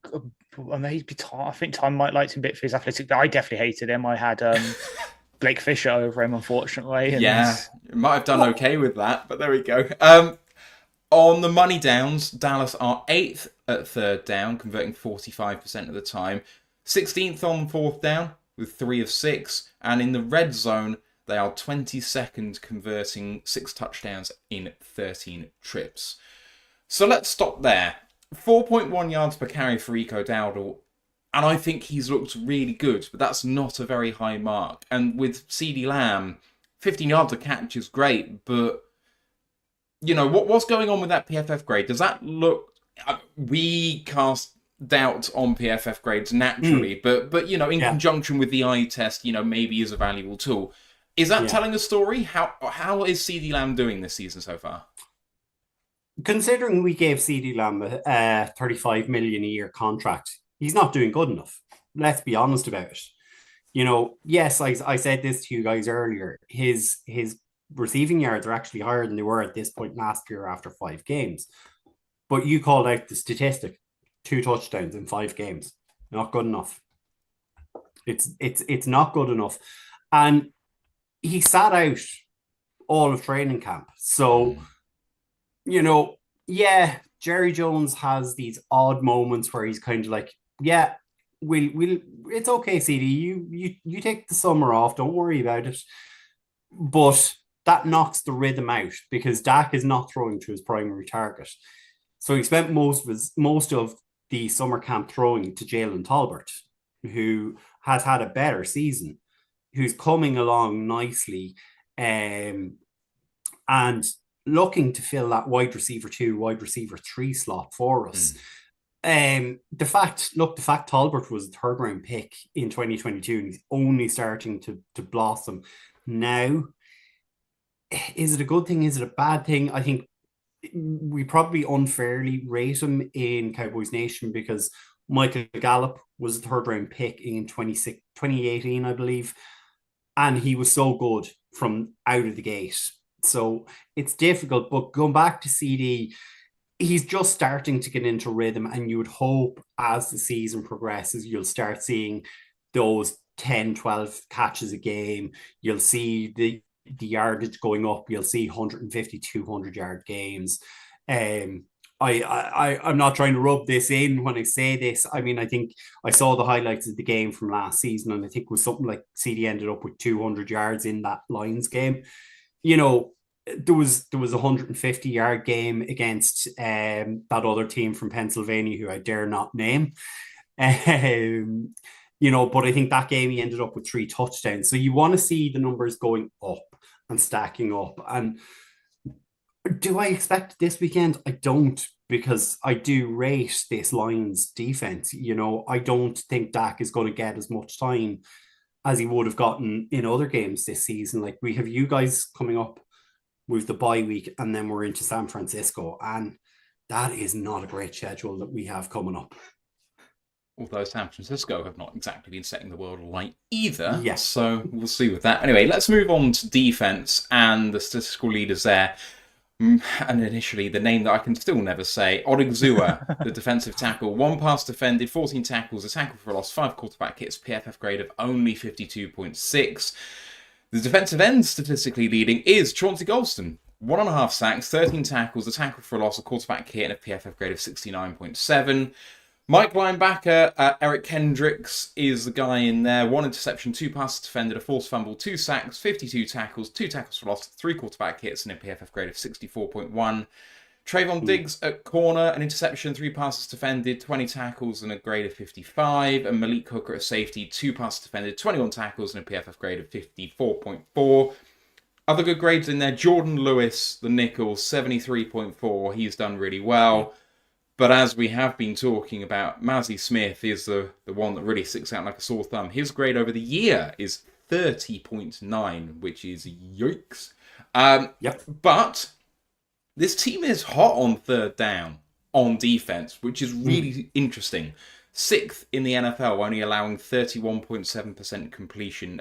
maybe I think Tom might like him a bit for his athletic. I definitely hated him. I had Blake Fisher over him, unfortunately. Yeah, might have done okay with that, but there we go. On the money downs, Dallas are 8th at third down, converting 45% of the time. 16th on fourth down with 3 of 6. And in the red zone, they are 22nd, converting 6 touchdowns in 13 trips. So let's stop there. 4.1 yards per carry for Rico Dowdle, and I think he's looked really good, but that's not a very high mark. And with CeeDee Lamb, 15 yards a catch is great, but you know what's going on with that PFF grade? Does that look? We cast doubt on PFF grades naturally, but you know, in conjunction with the eye test, you know, maybe is a valuable tool. Is that telling a story? How is CeeDee Lamb doing this season so far? Considering we gave CeeDee Lamb a 35 million a year contract, he's not doing good enough. Let's be honest about it. You know, yes, I said this to you guys earlier. His receiving yards are actually higher than they were at this point last year after 5 games. But you called out the statistic: 2 touchdowns in 5 games. Not good enough. It's not good enough. And he sat out all of training camp. So you know, Jerry Jones has these odd moments where he's kind of like, we'll it's okay, CeeDee, you take the summer off, don't worry about it. But that knocks the rhythm out because Dak is not throwing to his primary target. So he spent most of the summer camp throwing to Jalen Tolbert, who has had a better season, who's coming along nicely, and looking to fill that wide receiver 2, wide receiver 3 slot for us. The fact Tolbert was the 3rd round pick in 2022 and he's only starting to blossom now. Is it a good thing? Is it a bad thing? I think we probably unfairly rate him in Cowboys Nation because Michael Gallup was the 3rd round pick in 2018, I believe. And he was so good from out of the gate. So it's difficult, but going back to CeeDee, he's just starting to get into rhythm, and you would hope as the season progresses, you'll start seeing those 10, 12 catches a game. You'll see the yardage going up. You'll see 150, 200-yard games. I'm not trying to rub this in when I say this. I mean, I think I saw the highlights of the game from last season, and I think it was something like CeeDee ended up with 200 yards in that Lions game. You know, there was a 150-yard game against that other team from Pennsylvania who I dare not name. You know, but I think that game he ended up with 3 touchdowns. So you want to see the numbers going up and stacking up. And do I expect this weekend? I don't, because I do rate this Lions defense. You know, I don't think Dak is going to get as much time as he would have gotten in other games this season. Like, we have you guys coming up with the bye week, and then we're into San Francisco, and that is not a great schedule that we have coming up. Although San Francisco have not exactly been setting the world alight either. Yes. So we'll see with that. Anyway, let's move on to defense and the statistical leaders there. And initially, the name that I can still never say, Odigizua, the defensive tackle. 1 pass defended, 14 tackles, a tackle for a loss, 5 quarterback hits, PFF grade of only 52.6. The defensive end statistically leading is Chauncey Golston. 1.5 sacks, 13 tackles, a tackle for a loss, a quarterback hit, and a PFF grade of 69.7. Mike linebacker, Eric Kendricks is the guy in there. 1 interception, 2 passes defended, a forced fumble, 2 sacks, 52 tackles, 2 tackles for loss, 3 quarterback hits, and a PFF grade of 64.1. Trayvon Diggs at corner, an interception, 3 passes defended, 20 tackles, and a grade of 55. And Malik Hooker at safety, 2 passes defended, 21 tackles, and a PFF grade of 54.4. Other good grades in there, Jordan Lewis, the nickel, 73.4. He's done really well. But as we have been talking about, Mazzy Smith is the one that really sticks out like a sore thumb. His grade over the year is 30.9, which is yikes. But this team is hot on third down on defense, which is really interesting. 6th in the NFL, only allowing 31.7% completion,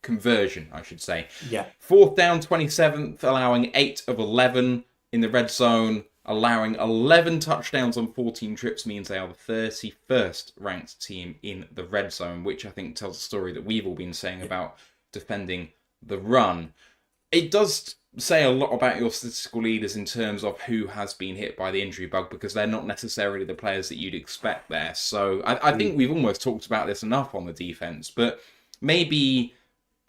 conversion, I should say. Yeah. 4th down, 27th, allowing 8 of 11 in the red zone. Allowing 11 touchdowns on 14 trips means they are the 31st ranked team in the red zone, which I think tells a story that we've all been saying about defending the run. It does say a lot about your statistical leaders in terms of who has been hit by the injury bug, because they're not necessarily the players that you'd expect there. So I think we've almost talked about this enough on the defense, but maybe,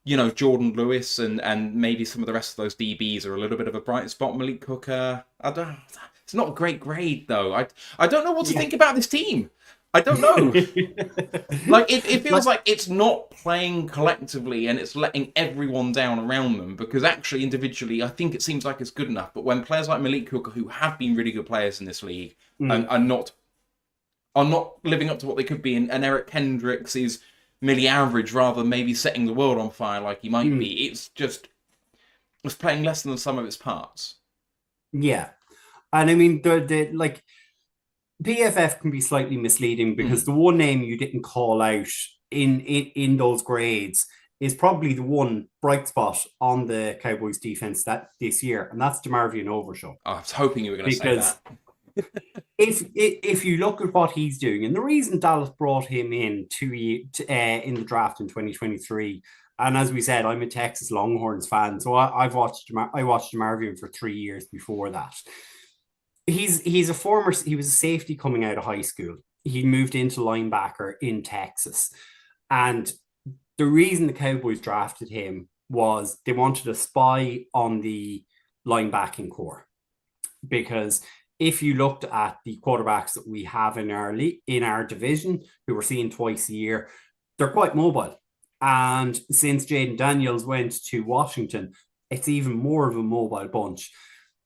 you know, Jordan Lewis and maybe some of the rest of those DBs are a little bit of a bright spot. Malik Hooker, it's not a great grade, though. I don't know what to think about this team. I don't know. Like, it feels like it's not playing collectively and it's letting everyone down around them, because actually, individually, I think it seems like it's good enough. But when players like Malik Hooker, who have been really good players in this league, are not living up to what they could be, and Eric Kendricks is merely average rather than maybe setting the world on fire like he might be, it's playing less than the sum of its parts. Yeah. And I mean, the like, PFF can be slightly misleading because the one name you didn't call out in those grades is probably the one bright spot on the Cowboys defense this year, and that's DeMarvion Overshaw. I was hoping you were going to say that. If you look at what he's doing, and the reason Dallas brought him in in the draft in 2023, and as we said, I'm a Texas Longhorns fan, so I watched DeMarvion for 3 years before that. He was a safety coming out of high school. He moved into linebacker in Texas, and the reason the Cowboys drafted him was they wanted a spy on the linebacking core, because if you looked at the quarterbacks that we have in our division, who we're seeing twice a year, they're quite mobile. And since Jaden Daniels went to Washington, it's even more of a mobile bunch.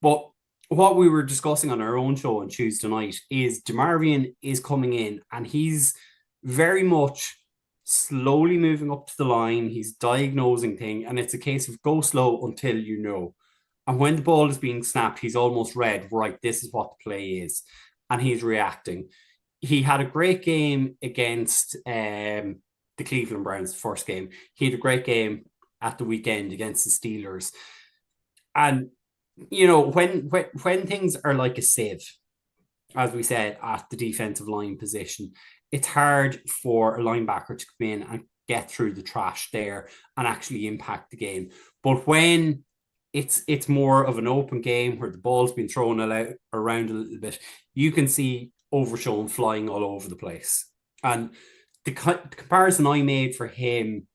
But what we were discussing on our own show on Tuesday night is DeMarvion is coming in, and he's very much slowly moving up to the line. He's diagnosing things, and it's a case of go slow until you know. And when the ball is being snapped, he's almost read, right, this is what the play is. And he's reacting. He had a great game against the Cleveland Browns, the first game. He had a great game at the weekend against the Steelers. And, you know, when things are like a sieve, as we said, at the defensive line position, it's hard for a linebacker to come in and get through the trash there and actually impact the game. But when it's more of an open game where the ball's been thrown around a little bit, you can see Overshown flying all over the place. And the comparison I made for him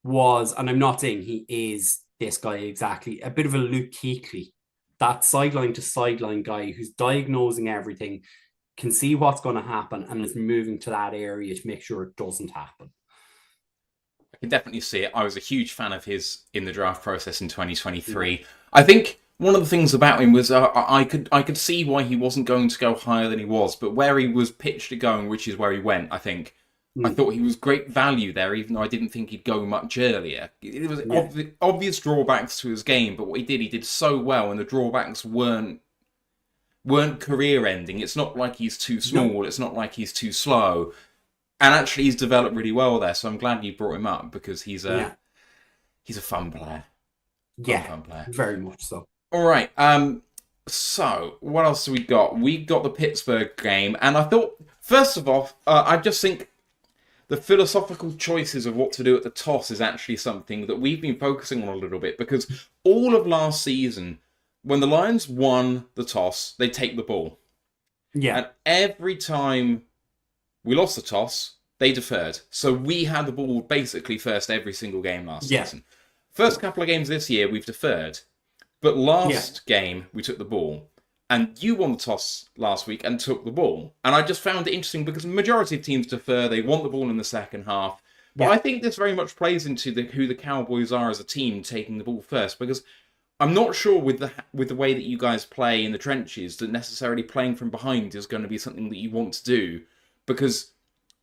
was, and I'm not saying he is this guy exactly, a bit of a Luke Kuechly, that sideline to sideline guy who's diagnosing everything, can see what's going to happen, and is moving to that area to make sure it doesn't happen. I can definitely see it. I was a huge fan of his in the draft process in 2023. I think One of the things about him was I could see why he wasn't going to go higher than he was, but where he was pitched at going, which is where he went, I think. I thought he was great value there, even though I didn't think he'd go much earlier. It was obvious drawbacks to his game, but what he did so well, and the drawbacks weren't career-ending. It's not like he's too small. It's not like he's too slow. And actually, he's developed really well there, so I'm glad you brought him up, because he's a fun player. Fun player. Very much so. All right. So, what else have we got? We got the Pittsburgh game, and I thought, first of all, I just think the philosophical choices of what to do at the toss is actually something that we've been focusing on a little bit, because all of last season, when the Lions won the toss, they take the ball. Yeah. And every time we lost the toss, they deferred. So we had the ball basically first every single game last season. First couple of games this year, we've deferred. But last game, we took the ball. And you won the toss last week and took the ball. And I just found it interesting because the majority of teams defer. They want the ball in the second half. But I think this very much plays into who the Cowboys are as a team taking the ball first. Because I'm not sure with the way that you guys play in the trenches that necessarily playing from behind is going to be something that you want to do. Because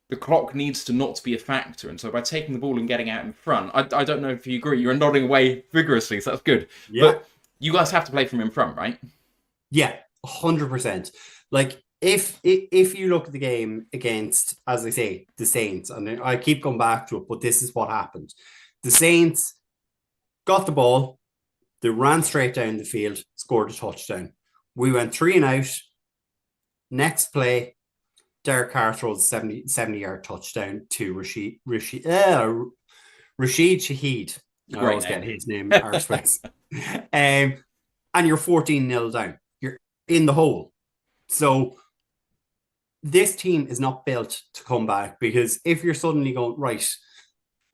the clock needs to not be a factor. And so by taking the ball and getting out in front, I don't know if you agree. You're nodding away vigorously, so that's good. Yeah. But you guys have to play from in front, right? Yeah, 100%. Like, if you look at the game against, as I say, the Saints, and I keep going back to it, but this is what happened. The Saints got the ball, they ran straight down the field, scored a touchdown. We went 3 and out. Next play, Derek Carr throws a 70-yard touchdown to Rashid Shaheed. I always get his name arseways. And you're 14-0 down. You're in the hole. So this team is not built to come back, because if you're suddenly going, right,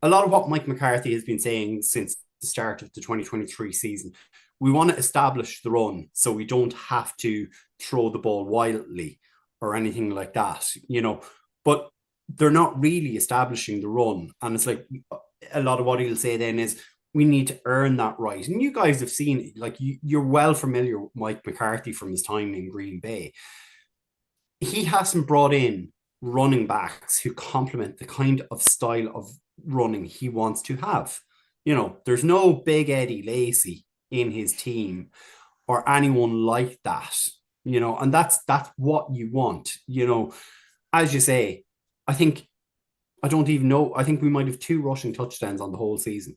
a lot of what Mike McCarthy has been saying since the start of the 2023 season, we want to establish the run so we don't have to throw the ball wildly or anything like that, but they're not really establishing the run. And it's like, a lot of what he'll say then is, we need to earn that right. And you guys have seen it. Like, you're well familiar with Mike McCarthy from his time in Green Bay. He hasn't brought in running backs who complement the kind of style of running he wants to have. There's no Big Eddie Lacy in his team or anyone like that, and that's what you want. As you say, I think we might have 2 rushing touchdowns on the whole season.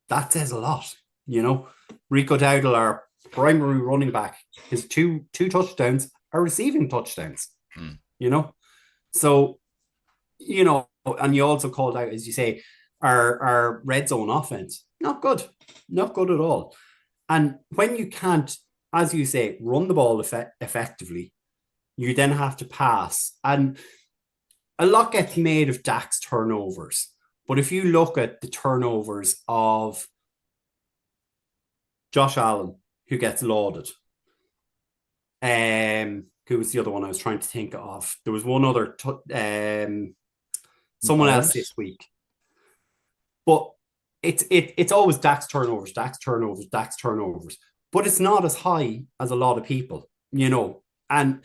That says a lot. Rico Dowdle, our primary running back, his two touchdowns are receiving touchdowns. So, and you also called out, as you say, our red zone offense, not good at all. And when you can't, as you say, run the ball effectively, you then have to pass. And a lot gets made of Dak's turnovers. But if you look at the turnovers of Josh Allen, who gets lauded, who was the other one I was trying to think of? There was one other, someone else this week. But it's always Dak's turnovers. But it's not as high as a lot of people, And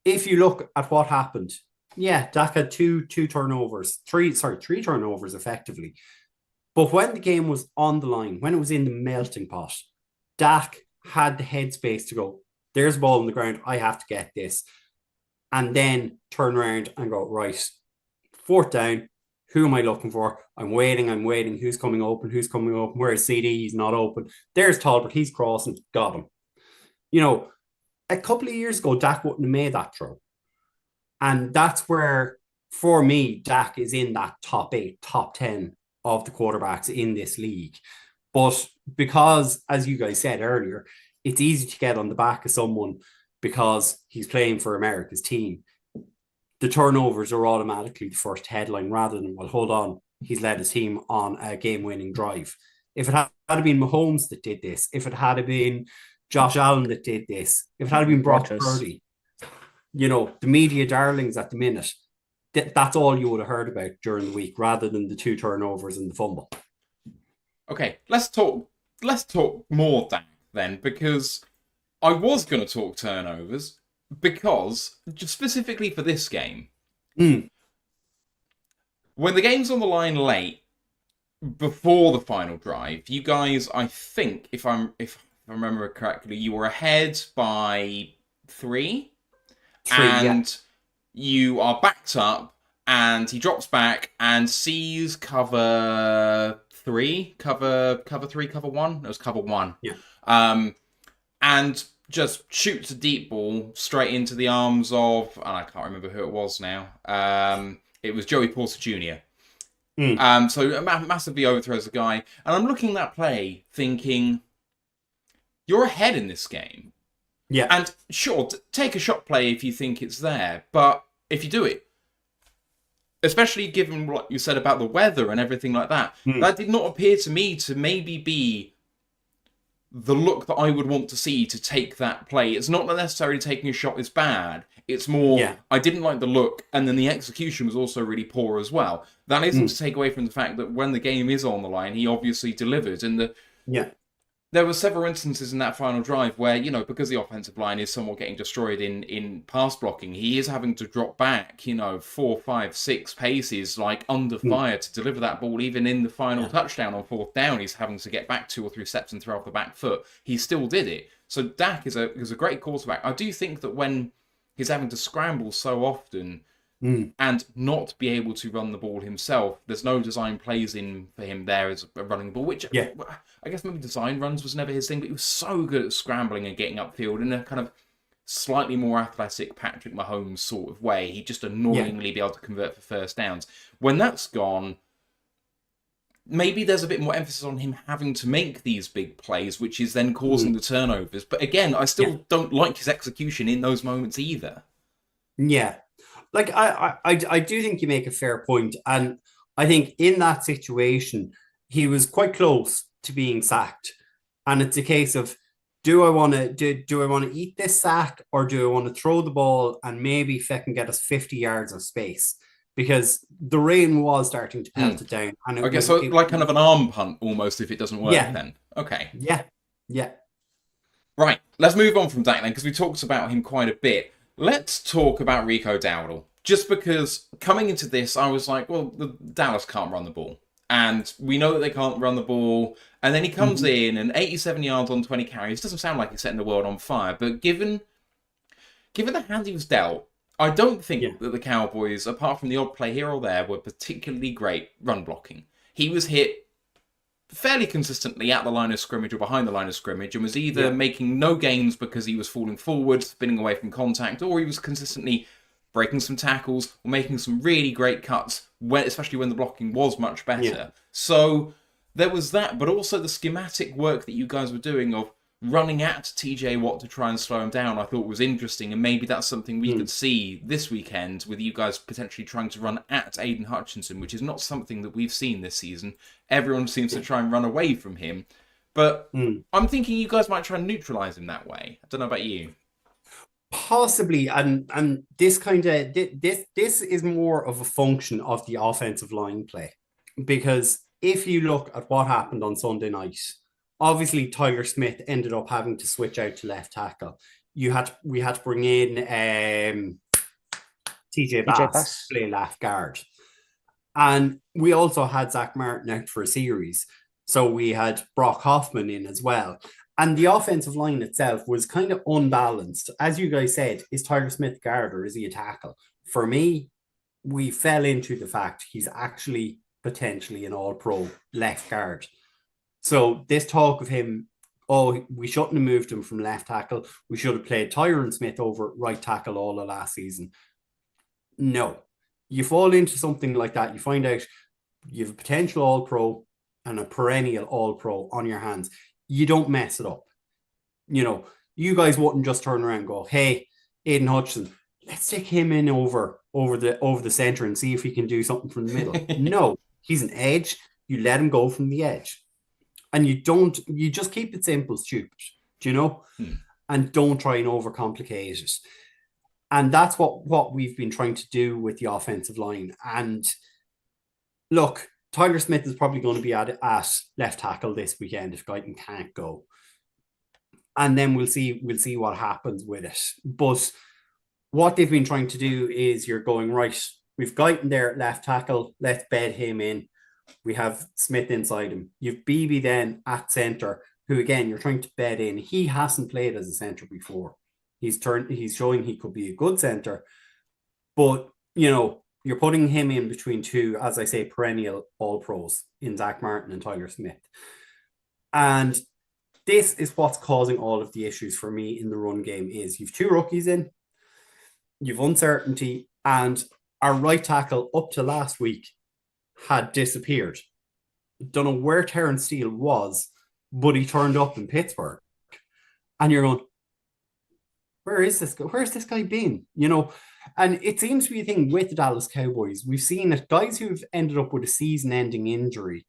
if you look at what happened, Dak had three turnovers effectively. But when the game was on the line, when it was in the melting pot, Dak had the headspace to go, there's a ball on the ground, I have to get this. And then turn around and go, right, 4th down, who am I looking for? I'm waiting. Who's coming open? Where's CD? He's not open. There's Talbot, he's crossing, got him. A couple of years ago, Dak wouldn't have made that throw. And that's where, for me, Dak is in that top 8, top 10 of the quarterbacks in this league. But because, as you guys said earlier, it's easy to get on the back of someone because he's playing for America's team. The turnovers are automatically the first headline rather than, well, hold on, he's led his team on a game-winning drive. If it had been Mahomes that did this, if it had been Josh Allen that did this, if it had been Brock Purdy, the media darlings at the minute, that's all you would have heard about during the week rather than the 2 turnovers and the fumble. Okay, let's talk more Dak then, because I was going to talk turnovers because, just specifically for this game, when the game's on the line late, before the final drive, you guys, I think, if I remember correctly, you were ahead by 3, and you are backed up, and he drops back and sees cover 3, cover 3, cover 1. It was cover 1. Yeah. And just shoots a deep ball straight into the arms of, and I can't remember who it was now. It was Joey Porter Jr. So massively overthrows the guy. And I'm looking at that play thinking, you're ahead in this game. Yeah. And sure, take a shot play if you think it's there. But if you do it, especially given what you said about the weather and everything like that, that did not appear to me to maybe be the look that I would want to see to take that play. It's not that necessarily taking a shot is bad. It's more, I didn't like the look, and then the execution was also really poor as well. That isn't to take away from the fact that when the game is on the line, he obviously delivered. And there were several instances in that final drive where, you know, because the offensive line is somewhat getting destroyed in pass blocking, he is having to drop back, 4, 5, 6 paces, like under fire to deliver that ball. Even in the final touchdown on 4th down, he's having to get back 2 or 3 steps and throw off the back foot. He still did it. So Dak is a great quarterback. I do think that when he's having to scramble so often and not be able to run the ball himself, there's no design plays in for him there as a running ball, which I guess maybe design runs was never his thing, but he was so good at scrambling and getting upfield in a kind of slightly more athletic Patrick Mahomes sort of way. He'd just annoyingly be able to convert for first downs. When that's gone, maybe there's a bit more emphasis on him having to make these big plays, which is then causing the turnovers. But again, I still don't like his execution in those moments either. Yeah. Like, I do think you make a fair point. And I think in that situation, he was quite close to being sacked. And it's a case of, do I want to eat this sack, or do I want to throw the ball and maybe can get us 50 yards of space? Because the rain was starting to pelt it down. And I guess like kind of an arm punt almost if it doesn't work then. Okay. Yeah. Right. Let's move on from Dak then, because we talked about him quite a bit. Let's talk about Rico Dowdle. Just because coming into this, I was like, well, the Dallas can't run the ball. And we know that they can't run the ball. And then he comes in and 87 yards on 20 carries. Doesn't sound like he's setting the world on fire. But given the hand he was dealt, I don't think that the Cowboys, apart from the odd play here or there, were particularly great run blocking. He was hit fairly consistently at the line of scrimmage or behind the line of scrimmage, and was either making no gains because he was falling forward, spinning away from contact, or he was consistently breaking some tackles or making some really great cuts, especially when the blocking was much better. So there was that, but also the schematic work that you guys were doing of running at TJ Watt to try and slow him down, I thought was interesting, and maybe that's something we could see this weekend with you guys potentially trying to run at Aiden Hutchinson, which is not something that we've seen this season. Everyone seems to try and run away from him, but I'm thinking you guys might try and neutralise him that way. I don't know about you. Possibly, and this kind of this is more of a function of the offensive line play, because if you look at what happened on Sunday night, obviously Tyler Smith ended up having to switch out to left tackle. We had to bring in TJ Bass to play left guard, and we also had Zach Martin out for a series, so we had Brock Hoffman in as well. And the offensive line itself was kind of unbalanced. As you guys said, is Tyler Smith guard or is he a tackle? For me, we fell into the fact he's actually potentially an all-pro left guard. So this talk of him, we shouldn't have moved him from left tackle. We should have played Tyron Smith over right tackle all of last season. No. You fall into something like that, you find out you have a potential all-pro and a perennial all-pro on your hands. You don't mess it up. You guys wouldn't just turn around and go, hey, Aiden Hutchinson, let's take him in over the center and see if he can do something from the middle. No, he's an edge. You let him go from the edge. And you just keep it simple, stupid, and don't try and overcomplicate it. And that's what we've been trying to do with the offensive line. And look, Tyler Smith is probably going to be at left tackle this weekend if Guyton can't go. and then we'll see what happens with it. But what they've been trying to do is you're going, right, we've Guyton there at left tackle, let's bed him in. We have Smith inside him. You've Beebe then at centre, who again you're trying to bed in. He hasn't played as a centre before. He's showing he could be a good centre, but you're putting him in between two, as I say, perennial all pros in Zach Martin and Tyler Smith. And this is what's causing all of the issues for me in the run game is you've two rookies in, you've uncertainty, and our right tackle up to last week had disappeared. Don't know where Terrence Steele was, but he turned up in Pittsburgh. And you're going, where is this guy? Where's this guy been? And it seems to be a thing with the Dallas Cowboys. We've seen it, guys who've ended up with a season-ending injury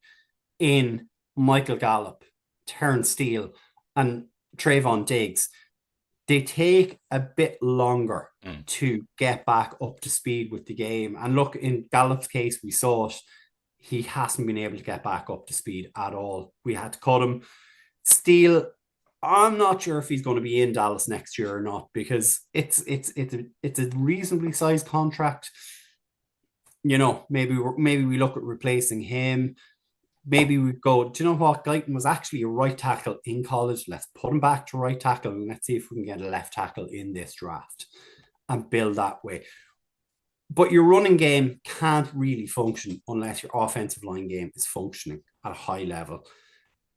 in Michael Gallup, Terrence Steele, and Trayvon Diggs, they take a bit longer to get back up to speed with the game. And look, in Gallup's case, we saw it. He hasn't been able to get back up to speed at all. We had to cut him. Steele, I'm not sure if he's going to be in Dallas next year or not, because it's a reasonably sized contract. Maybe we look at replacing him. Maybe we go, do you know what? Guyton was actually a right tackle in college. Let's put him back to right tackle and let's see if we can get a left tackle in this draft and build that way. But your running game can't really function unless your offensive line game is functioning at a high level.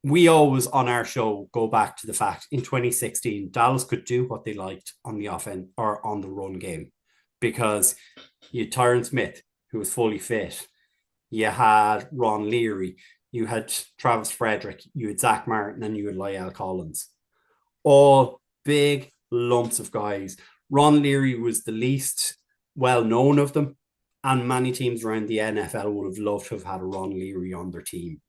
We always, on our show, go back to the fact in 2016, Dallas could do what they liked on the offense or on the run game because you had Tyron Smith, who was fully fit. You had Ron Leary, you had Travis Frederick, you had Zach Martin, and you had Lyle Collins. All big lumps of guys. Ron Leary was the least well-known of them, and many teams around the NFL would have loved to have had a Ron Leary on their team.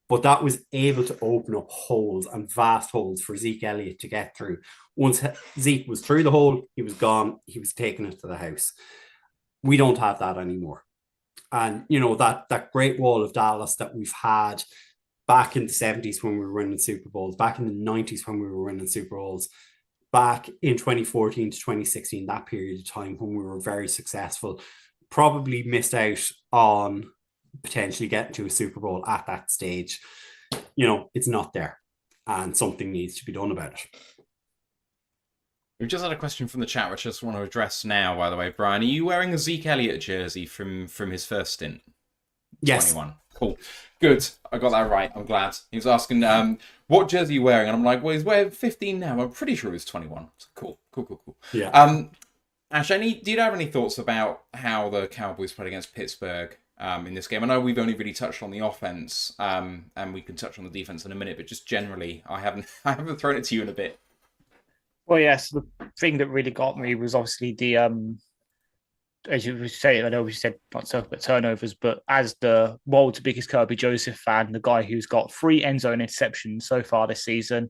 But that was able to open up holes and vast holes for Zeke Elliott to get through. Once Zeke was through the hole, he was gone. He was taking it to the house. We don't have that anymore. And, that great wall of Dallas that we've had back in the 70s when we were winning Super Bowls, back in the 90s when we were winning Super Bowls, back in 2014 to 2016, that period of time when we were very successful, probably missed out on potentially getting to a Super Bowl at that stage. It's not there and something needs to be done about it. We've just had a question from the chat, which I just want to address now, by the way. Brian, are you wearing a Zeke Elliott jersey from his first stint? Yes. 21. Cool. Good. I got that right. I'm glad. He was asking, what jersey are you wearing? And I'm like, well, he's wearing 15 now. I'm pretty sure he was 21. So cool. Yeah. Ash, do you have any thoughts about how the Cowboys played against Pittsburgh in this game? I know we've only really touched on the offense, and we can touch on the defense in a minute, but just generally, I haven't thrown it to you in a bit. Well, yes, the thing that really got me was obviously the, as you say, I know we said not so, but turnovers, but as the world's biggest Kirby Joseph fan, the guy who's got 3 end zone interceptions so far this season,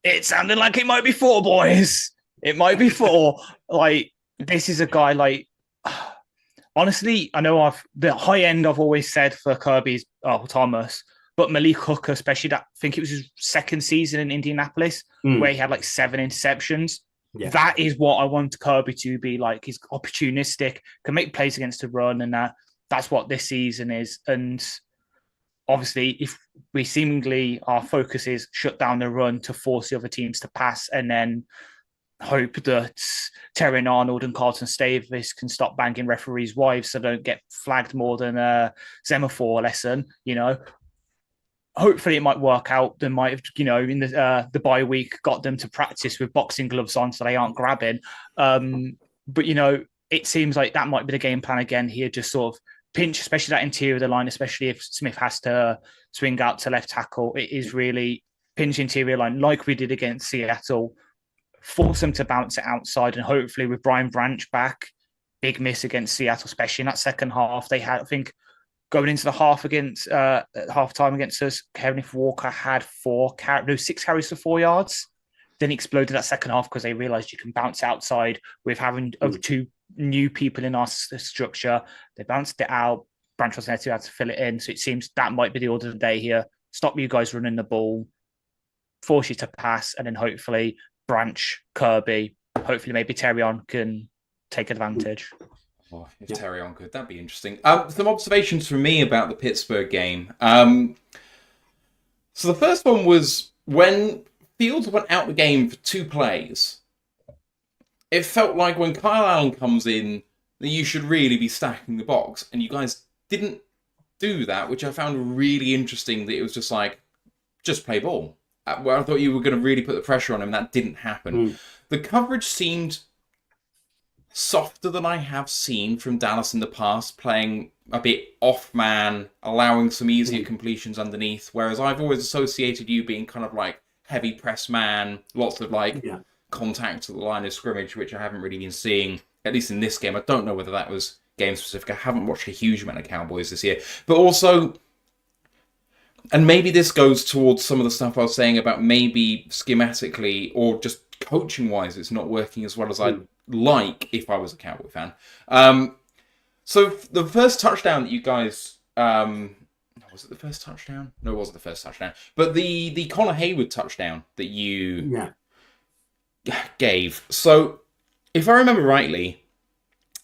it sounded like it might be 4, boys. It might be 4. This is a guy honestly, I know the high end I've always said for Kirby's Thomas, but Malik Hooker, especially I think it was his second season in Indianapolis, where he had 7 interceptions. Yeah. That is what I want Kirby to be like. He's opportunistic, can make plays against the run, and that's what this season is. And obviously, if we seemingly, our focus is shut down the run to force the other teams to pass and then hope that Terran Arnold and Carlton Stavis can stop banging referees' wives so don't get flagged more than a semaphore lesson, Hopefully it might work out. They might have, in the bye week, got them to practice with boxing gloves on so they aren't grabbing. But, it seems like that might be the game plan again here, just sort of pinch, especially that interior of the line, especially if Smith has to swing out to left tackle. It is really pinch interior line like we did against Seattle, force them to bounce it outside, and hopefully with Brian Branch back, big miss against Seattle, especially in that second half. They had, I think, going into the half against halftime against us, Kenneth Walker had 6 carries for 4 yards. Then he exploded that second half because they realized you can bounce outside with having 2 new people in our structure. They bounced it out. Branch was there to have to fill it in. So it seems that might be the order of the day here. Stop you guys running the ball. force you to pass, and then hopefully Branch, Kirby, hopefully maybe Terrion can take advantage. Oh, if Terrion could, that'd be interesting. Some observations from me about the Pittsburgh game. So the first one was when Fields went out the game for 2 plays. It felt like when Kyle Allen comes in, that you should really be stacking the box, and you guys didn't do that, which I found really interesting. That it was just like, just play ball. Where I thought you were going to really put the pressure on him, that didn't happen. The coverage seemed softer than I have seen from Dallas in the past, playing a bit off man, allowing some easier completions underneath, whereas I've always associated you being kind of like heavy press man, lots of contact at the line of scrimmage, which I haven't really been seeing, at least in this game. I don't know whether that was game specific. I haven't watched a huge amount of Cowboys this year, but also, and maybe this goes towards some of the stuff I was saying about maybe schematically or just coaching wise, it's not working as well as I'd like if I was a Cowboy fan. So the first touchdown that you guys, was it the first touchdown? No, it wasn't the first touchdown. But the Connor Hayward touchdown that you gave. So if I remember rightly,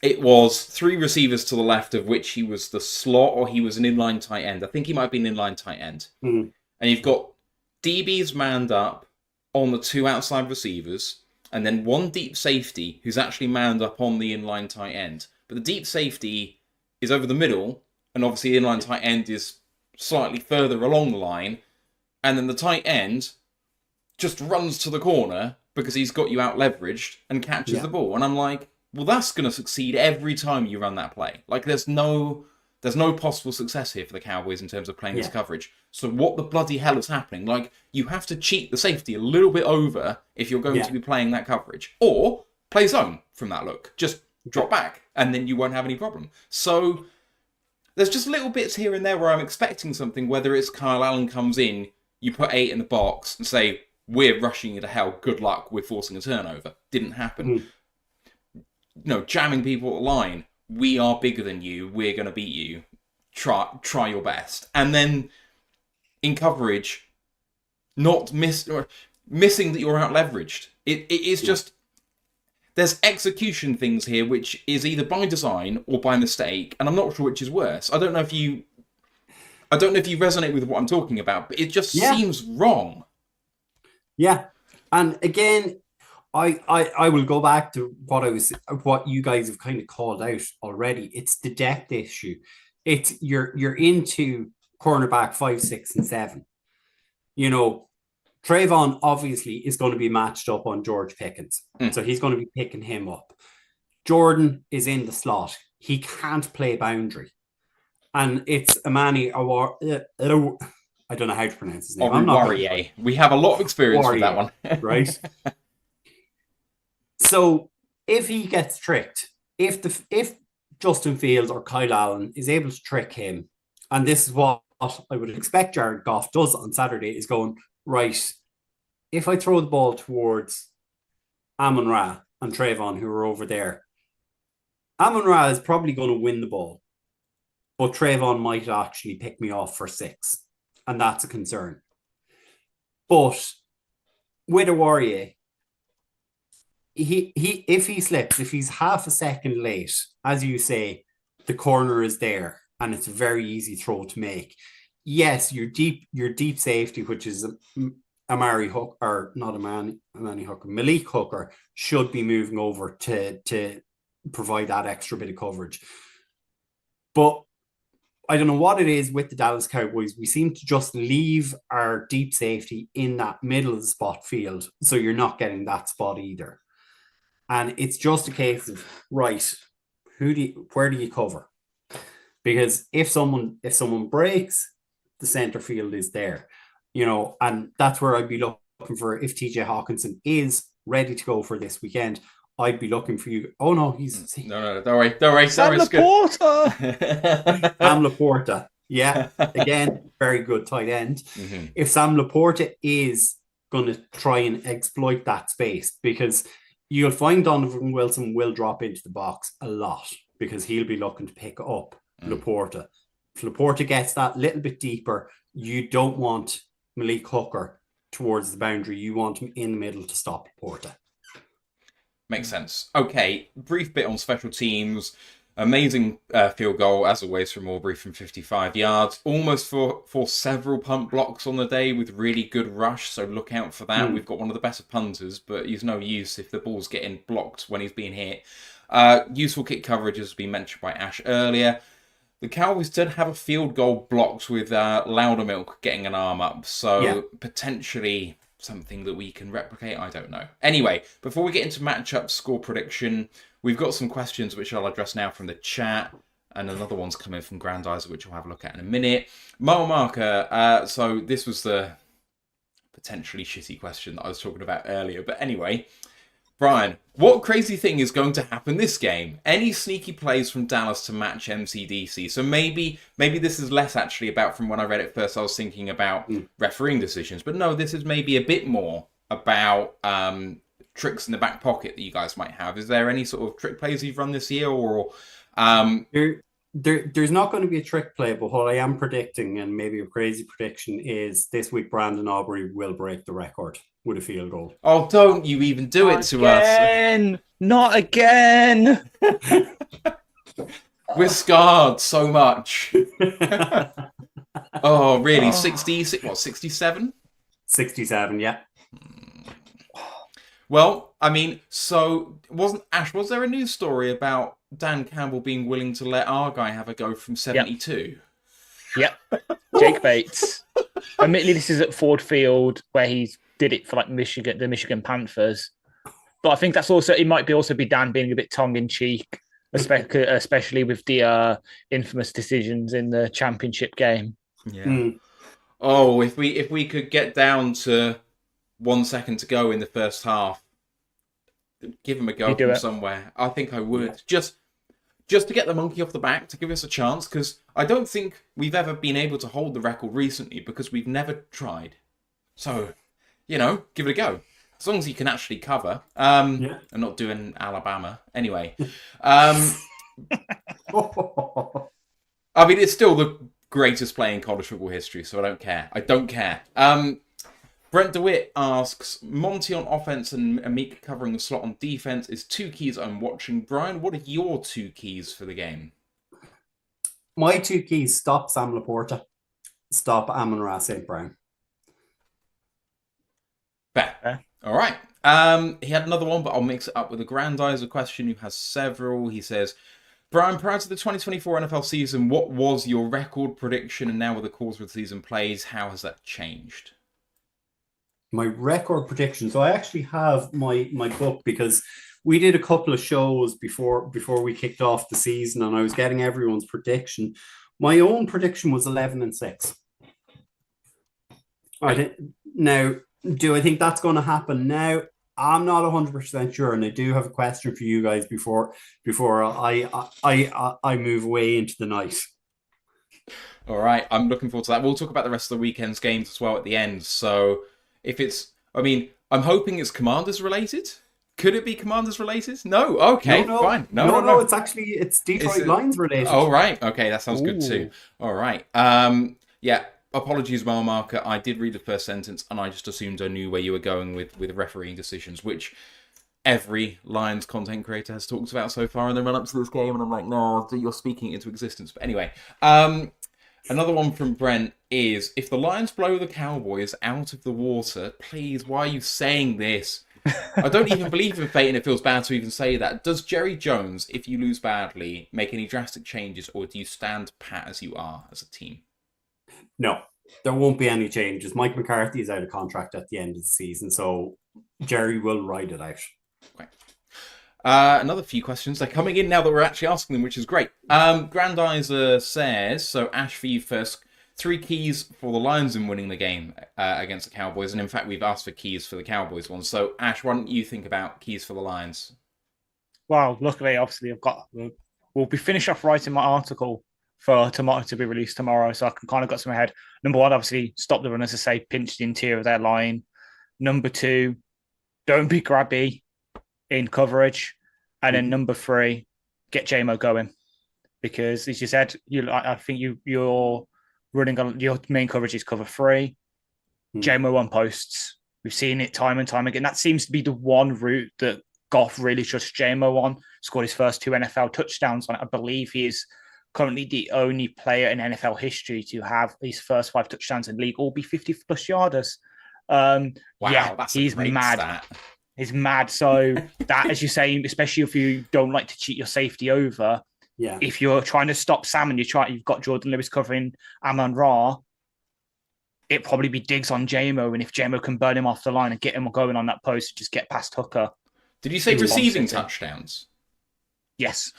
it was 3 receivers to the left, of which he was the slot or he was an inline tight end. I think he might be an inline tight end. And you've got DBs manned up on the 2 outside receivers, and then 1 deep safety who's actually manned up on the inline tight end. But the deep safety is over the middle, and obviously the inline tight end is slightly further along the line, and then the tight end just runs to the corner because he's got you out leveraged and catches the ball. And I'm like, well, that's going to succeed every time you run that play. Like, there's no possible success here for the Cowboys in terms of playing this coverage. So what the bloody hell is happening? Like, you have to cheat the safety a little bit over if you're going to be playing that coverage. Or play zone from that look. Just drop back, and then you won't have any problem. So there's just little bits here and there where I'm expecting something, whether it's Kyle Allen comes in, you put 8 in the box and say, we're rushing you to hell, good luck, we're forcing a turnover. Didn't happen. No, jamming people at the line, we are bigger than you, we're going to beat you, try your best. And then in coverage, missing that you're out leveraged. It is just, there's execution things here which is either by design or by mistake, and I'm not sure which is worse. I don't know if you resonate with what I'm talking about, but it just seems wrong. Yeah. And again, I will go back to what you guys have kind of called out already. It's the depth issue. It's you're into cornerback 5, 6, and 7. You know, Trayvon obviously is going to be matched up on George Pickens. So he's going to be picking him up. Jordan is in the slot. He can't play boundary. And it's Amani Awar. I don't know how to pronounce his name. Warrior. We have a lot of experience with that one. Right? So if he gets tricked, if Justin Fields or Kyle Allen is able to trick him, and this is what I would expect Jared Goff does on Saturday, is going, right, if I throw the ball towards Amon-Ra and Trayvon, who are over there, Amon-Ra is probably going to win the ball, but Trayvon might actually pick me off for 6, and that's a concern. But with a Warrior, if he slips, if he's half a second late, as you say, the corner is there and it's a very easy throw to make. Yes, your deep safety, which is Malik Hooker, should be moving over to provide that extra bit of coverage. But I don't know what it is with the Dallas Cowboys. We seem to just leave our deep safety in that middle of the spot field, so you're not getting that spot either. And it's just a case of, right, where do you cover? Because if someone breaks, the center field is there, you know, and that's where I'd be looking for. If TJ Hawkinson is ready to go for this weekend, I'd be looking for you. Oh no, no, don't worry. Sam Laporta. Sam Laporta, yeah, again, very good tight end. Mm-hmm. If Sam Laporta is going to try and exploit that space, because you'll find Donovan Wilson will drop into the box a lot because he'll be looking to pick up Laporta. If Laporta gets that little bit deeper, you don't want Malik Hooker towards the boundary. You want him in the middle to stop Porta. Makes sense. Okay, brief bit on special teams. Amazing field goal, as always, from Aubrey from 55 yards. Almost for several punt blocks on the day with really good rush, so look out for that. We've got one of the better punters, but he's no use if the ball's getting blocked when he's being hit. Useful kick coverage, as has been mentioned by Ash earlier. The Cowboys did have a field goal blocked with Loudermilk getting an arm up, so potentially something that we can replicate. I don't know. Anyway, before we get into matchup score prediction, we've got some questions which I'll address now from the chat, and another one's coming from Grandizer, which we'll have a look at in a minute. Mile marker. So this was the potentially shitty question that I was talking about earlier, but anyway. Brian, what crazy thing is going to happen this game? Any sneaky plays from Dallas to match MCDC? So maybe this is less actually about, from when I read it first, I was thinking about refereing decisions. But no, this is maybe a bit more about tricks in the back pocket that you guys might have. Is there any sort of trick plays you've run this year? Or There's not going to be a trick play, but what I am predicting, and maybe a crazy prediction, is this week Brandon Aubrey will break the record with a field goal. Oh, don't you even do it to us. Not again. We're scarred so much. Oh, really? 67? 67, yeah. Well, I mean, so was there a news story about Dan Campbell being willing to let our guy have a go from 72? Yep. Jake Bates. Admittedly, this is at Ford Field where he did it for like the Michigan Panthers. But I think that's also, it might be also be Dan being a bit tongue in cheek, especially with the infamous decisions in the championship game. Yeah. Oh, if we could get down to 1 second to go in the first half, give him a go from somewhere. I think I would. Yeah. Just to get the monkey off the back, to give us a chance, because I don't think we've ever been able to hold the record recently because we've never tried. So, give it a go. As long as you can actually cover and not do an Alabama. Anyway. I mean, it's still the greatest play in college football history, so I don't care. I don't care. Brent DeWitt asks, Monty on offense and Amik covering the slot on defense is two keys I'm watching. Brian, what are your two keys for the game? My two keys: stop Sam Laporta, stop Amon-Ra St. Brown. Fair. All right. He had another one, but I'll mix it up with a Grandizer question who has several. He says, Brian, prior to the 2024 NFL season, what was your record prediction? And now with the calls for the season plays, how has that changed? My record prediction. So I actually have my book, because we did a couple of shows before we kicked off the season, and I was getting everyone's prediction. My own prediction was 11-6. Now, do I think that's going to happen now? I'm not 100% sure, and I do have a question for you guys before I move away into the night. All right, I'm looking forward to that. We'll talk about the rest of the weekend's games as well at the end. So I'm hoping it's Commanders related. Could it be Commanders related? No. Okay, fine. No. It's Detroit Lions related. Oh, right. Okay, that sounds good too. All right. Apologies, mile marker. I did read the first sentence and I just assumed I knew where you were going with refereeing decisions, which every Lions content creator has talked about so far in the run-up to this game. And I'm like, no, you're speaking into existence. But anyway, another one from Brent is, if the Lions blow the Cowboys out of the water, please, why are you saying this? I don't even believe in fate and it feels bad to even say that. Does Jerry Jones, if you lose badly, make any drastic changes, or do you stand pat as you are as a team? No, there won't be any changes. Mike McCarthy is out of contract at the end of the season, so Jerry will ride it out. Okay. Another few questions. They're coming in now that we're actually asking them, which is great. Grandizer says, so Ash, for you first, 3 keys for the Lions in winning the game against the Cowboys. And in fact, we've asked for keys for the Cowboys one. So Ash, why don't you think about keys for the Lions? Well, luckily, obviously, we'll be finished off writing my article for tomorrow to be released tomorrow. So I can kind of got some ahead. Number 1, obviously, stop the runners, to say, pinch the interior of their line. Number 2, don't be grabby in coverage. And then number 3, get JMO going, because as you said, I think you're running on your main coverage is cover 3. JMO on posts. We've seen it time and time again. That seems to be the one route that Goff really trusts JMO on. Scored his first 2 NFL touchdowns on it. I believe he is currently the only player in NFL history to have his first 5 touchdowns in the league all be 50-plus yarders. Wow, that's he's a great mad. stat. He's mad. So that, as you're saying, especially if you don't like to cheat your safety over, if you're trying to stop Sam and you've got Jordan Lewis covering Amon Ra, it'd probably be digs on JMO. And if JMO can burn him off the line and get him going on that post, just get past Hooker. Did you say receiving touchdowns? Yes.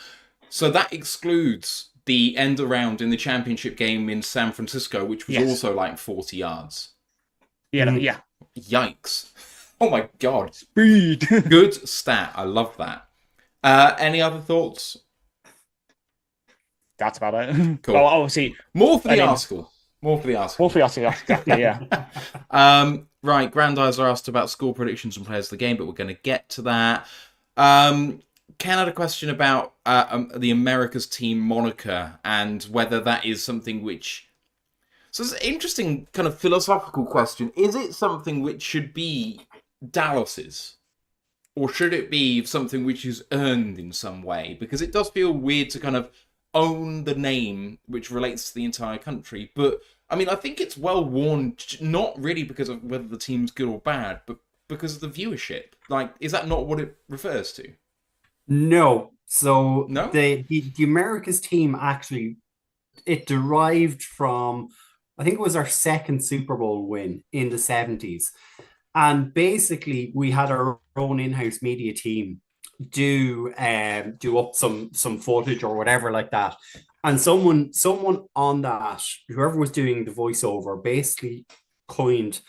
So that excludes the end around in the championship game in San Francisco, which was also like 40 yards. Yeah. Yikes. Oh my God. Speed. Good stat. I love that. Any other thoughts? That's about it. Cool. Well, obviously, More for the article. Exactly, yeah. Right, Grandizer asked about score predictions and players of the game, but we're going to get to that. Ken had a question about the America's Team moniker and whether that is something which... So it's an interesting kind of philosophical question. Is it something which should be Dallas's? Or should it be something which is earned in some way? Because it does feel weird to kind of own the name which relates to the entire country. But, I mean, I think it's well worn, not really because of whether the team's good or bad, but because of the viewership. Like, is that not what it refers to? No. So No? The America's Team actually, it derived from, I think it was our second Super Bowl win in the 70s. And basically, we had our own in-house media team do up some footage or whatever like that. And someone on that, whoever was doing the voiceover, basically coined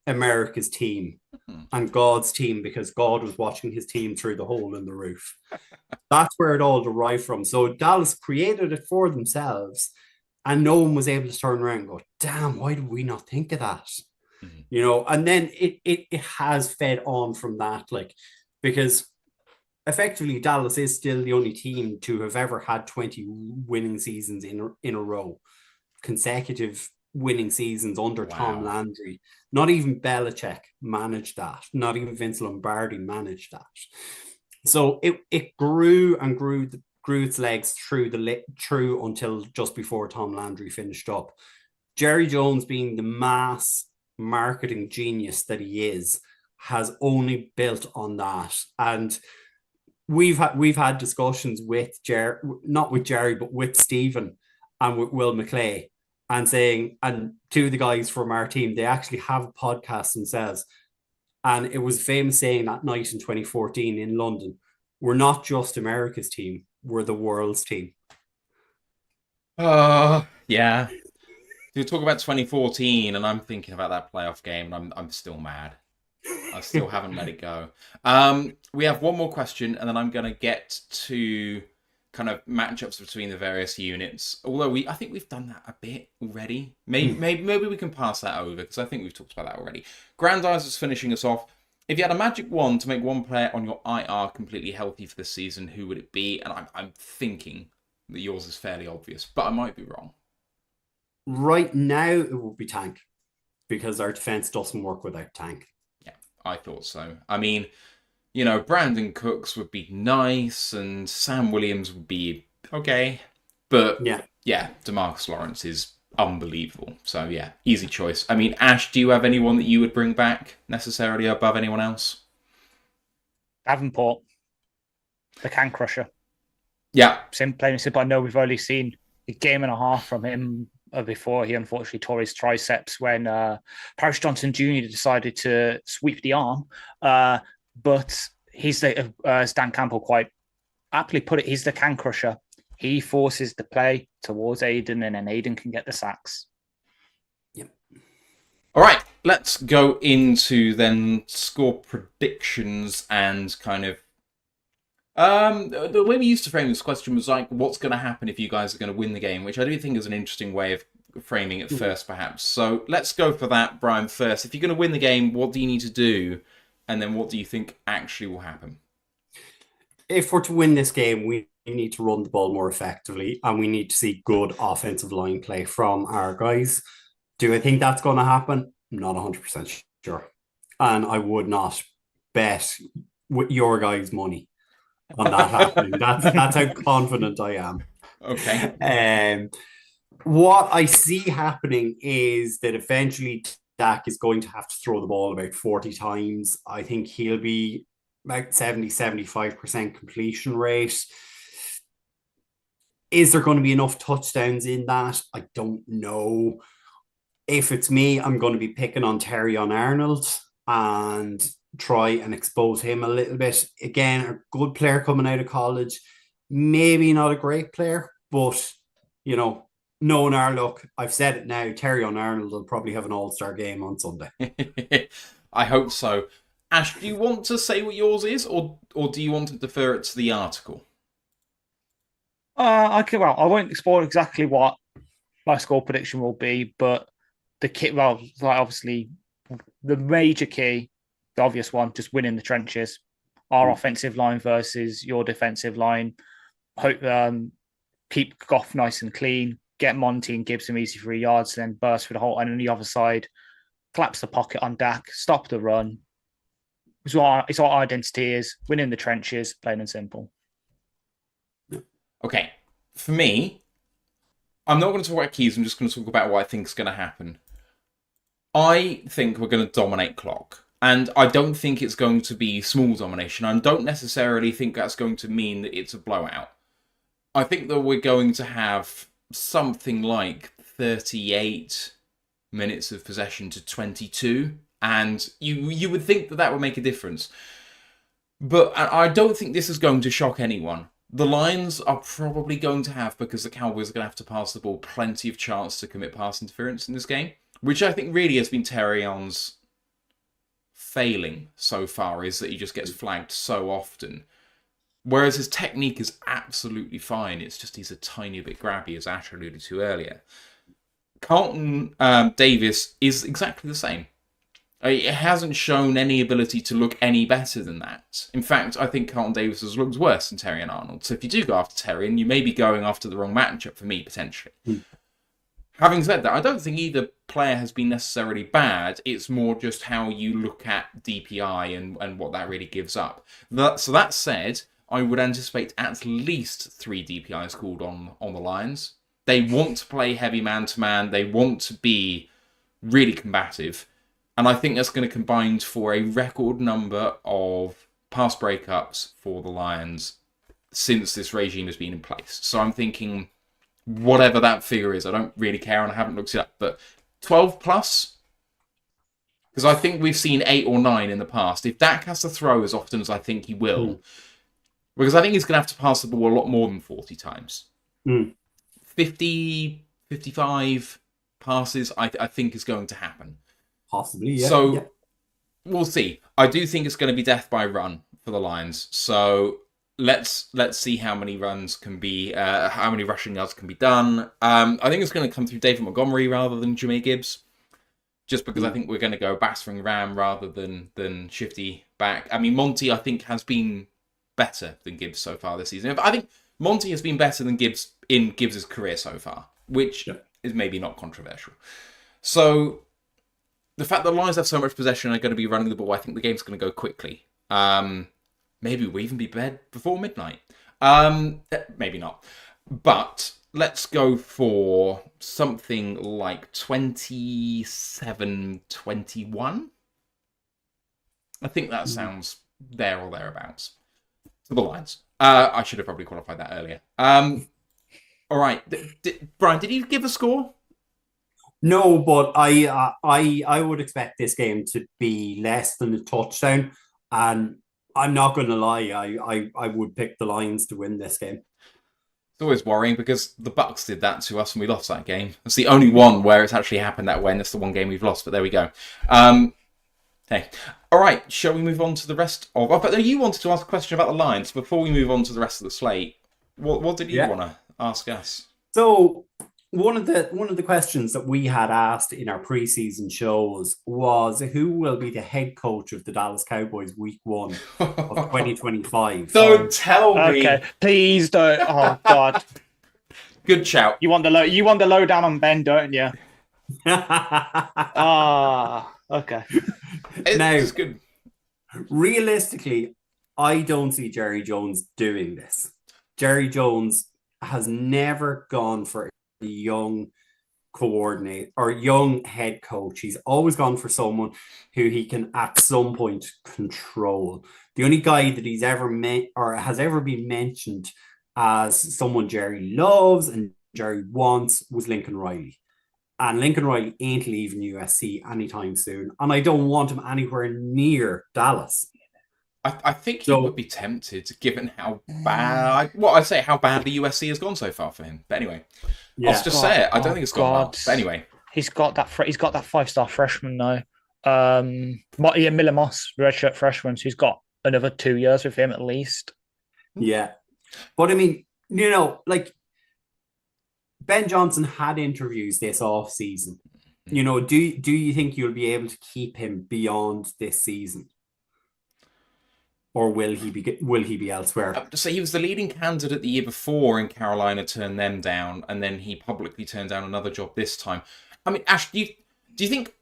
America's Team and God's team because God was watching his team through the hole in the roof. That's where it all derived from. So Dallas created it for themselves and no one was able to turn around and go, damn, why did we not think of that? Mm-hmm. You know, and then it has fed on from that, like, because effectively Dallas is still the only team to have ever had 20 winning seasons in a row, consecutive winning seasons under Tom Landry. Not even Belichick managed that. Not even Vince Lombardi managed that. So it grew and grew its legs through until just before Tom Landry finished up. Jerry Jones, being the mass marketing genius that he is, has only built on that. And we've had discussions with not with Jerry, but with Stephen and with Will McClay, and saying, and two of the guys from our team, they actually have a podcast themselves. And it was famous saying that night in 2014 in London, we're not just America's team, we're the world's team. Yeah. You talk about 2014, and I'm thinking about that playoff game, and I'm still mad. I still haven't let it go. We have one more question, and then I'm going to get to kind of matchups between the various units. Although I think we've done that a bit already. Maybe we can pass that over, because I think we've talked about that already. Grandizer's finishing us off. If you had a magic wand to make one player on your IR completely healthy for this season, who would it be? And I'm thinking that yours is fairly obvious, but I might be wrong. Right now, it would be Tank, because our defense doesn't work without Tank. Yeah, I thought so. I mean, you know, Brandon Cooks would be nice, and Sam Williams would be okay. But yeah, DeMarcus Lawrence is unbelievable. So yeah, easy choice. I mean, Ash, do you have anyone that you would bring back necessarily above anyone else? Davenport, the can crusher. Yeah. Plain and simple. I know we've only seen a game and a half from him before he unfortunately tore his triceps when Paris Johnson Jr. decided to sweep the arm. But he's as Dan Campbell quite aptly put it, he's the can crusher. He forces the play towards Aiden, and then Aiden can get the sacks. Yep. All right, let's go into then score predictions and kind of the way we used to frame this question was like, what's going to happen if you guys are going to win the game, which I do think is an interesting way of framing it first, perhaps. So let's go for that, Brian, first. If you're going to win the game, what do you need to do? And then what do you think actually will happen? If we're to win this game, we need to run the ball more effectively, and we need to see good offensive line play from our guys. Do I think that's going to happen? not 100% sure. And I would not bet with your guys' money on that happening. That's how confident I am. Okay. What I see happening is that eventually Dak is going to have to throw the ball about 40 times. I think he'll be about 70-75% completion rate. Is there going to be enough touchdowns in that? I don't know. If it's me, I'm going to be picking on Terrion Arnold and try and expose him a little bit. Again, a good player coming out of college. Maybe not a great player, but, you know, knowing our luck, I've said it now, Terrion Arnold will probably have an all-star game on Sunday. I hope so. Ash, do you want to say what yours is, or do you want to defer it to the article? I won't spoil exactly what my score prediction will be, but the key, obviously, the major key, the obvious one, just winning the trenches. Our offensive line versus your defensive line. Hope keep Goff nice and clean. Get Monty and Gibbs some easy 3 yards, then burst for the hole. And on the other side, collapse the pocket on Dak, stop the run. It's what our identity is: winning the trenches, plain and simple. Okay, for me, I'm not going to talk about keys. I'm just going to talk about what I think is going to happen. I think we're going to dominate clock. And I don't think it's going to be small domination. I don't necessarily think that's going to mean that it's a blowout. I think that we're going to have something like 38 minutes of possession to 22. And you would think that that would make a difference. But I don't think this is going to shock anyone. The Lions are probably going to have, because the Cowboys are going to have to pass the ball, plenty of chance to commit pass interference in this game, which I think really has been Terrion's failing so far, is that he just gets flagged so often. Whereas his technique is absolutely fine. It's just he's a tiny bit grabby, as Ash alluded to earlier. Carlton Davis is exactly the same. It hasn't shown any ability to look any better than that. In fact, I think Carlton Davis has looked worse than Terrion Arnold. So if you do go after Terrion, you may be going after the wrong matchup for me, potentially. Having said that, I don't think either player has been necessarily bad. It's more just how you look at DPI and what that really gives up. So that said, I would anticipate at least 3 DPIs called on the Lions. They want to play heavy man-to-man. They want to be really combative. And I think that's going to combine for a record number of pass breakups for the Lions since this regime has been in place. So I'm thinking, whatever that figure is, I don't really care and I haven't looked it up, but 12 plus? Because I think we've seen 8 or 9 in the past. If Dak has to throw as often as I think he will, because I think he's going to have to pass the ball a lot more than 40 times. 50, 55 passes, I think is going to happen. Possibly, yeah. So we'll see. I do think it's going to be death by run for the Lions. So let's see how many runs can be, how many rushing yards can be done. I think it's going to come through David Montgomery rather than Jameer Gibbs, just because I think we're going to go battering ram rather than shifty back. I mean, Monty, I think, has been better than Gibbs so far this season. I think Monty has been better than Gibbs in Gibbs' career so far, which is maybe not controversial. So the fact that the Lions have so much possession and are going to be running the ball, I think the game's going to go quickly. Maybe we'll even be bed before midnight. Maybe not. But let's go for something like 27-21. I think that sounds there or thereabouts. To the Lions. I should have probably qualified that earlier. All right. Brian, did you give a score? No, but I would expect this game to be less than a touchdown, and I'm not going to lie, I would pick the Lions to win this game. It's always worrying because the Bucks did that to us and we lost that game. It's the only one where it's actually happened that way, and it's the one game we've lost, but there we go. Hey. All right, shall we move on to the rest of... Oh, but you wanted to ask a question about the Lions. Before we move on to the rest of the slate, what did you want to ask us? So one of the questions that we had asked in our preseason shows was, who will be the head coach of the Dallas Cowboys week 1 of 2025? Don't tell me. Okay, please don't. Oh God. Good shout. You want the lowdown on Ben, don't you? Okay. It's good. Realistically, I don't see Jerry Jones doing this. Jerry Jones has never gone for a young coordinate or young head coach. He's always gone for someone who he can at some point control. The only guy that he's ever met or has ever been mentioned as someone Jerry loves and Jerry wants was Lincoln Riley. And Lincoln Riley ain't leaving USC anytime soon. And I don't want him anywhere near Dallas. I think he would be tempted, given how bad, how bad the USC has gone so far for him. But anyway, I'll just say it. I don't think it's gone well. But anyway, he's got that 5-star freshman though. Miller Moss, redshirt freshman. So he's got another 2 years with him at least. Yeah, but I mean, like Ben Johnson had interviews this off season. Do you think you'll be able to keep him beyond this season? Or will he be elsewhere? So he was the leading candidate the year before, and Carolina turned them down, and then he publicly turned down another job this time. I mean, Ash, do you think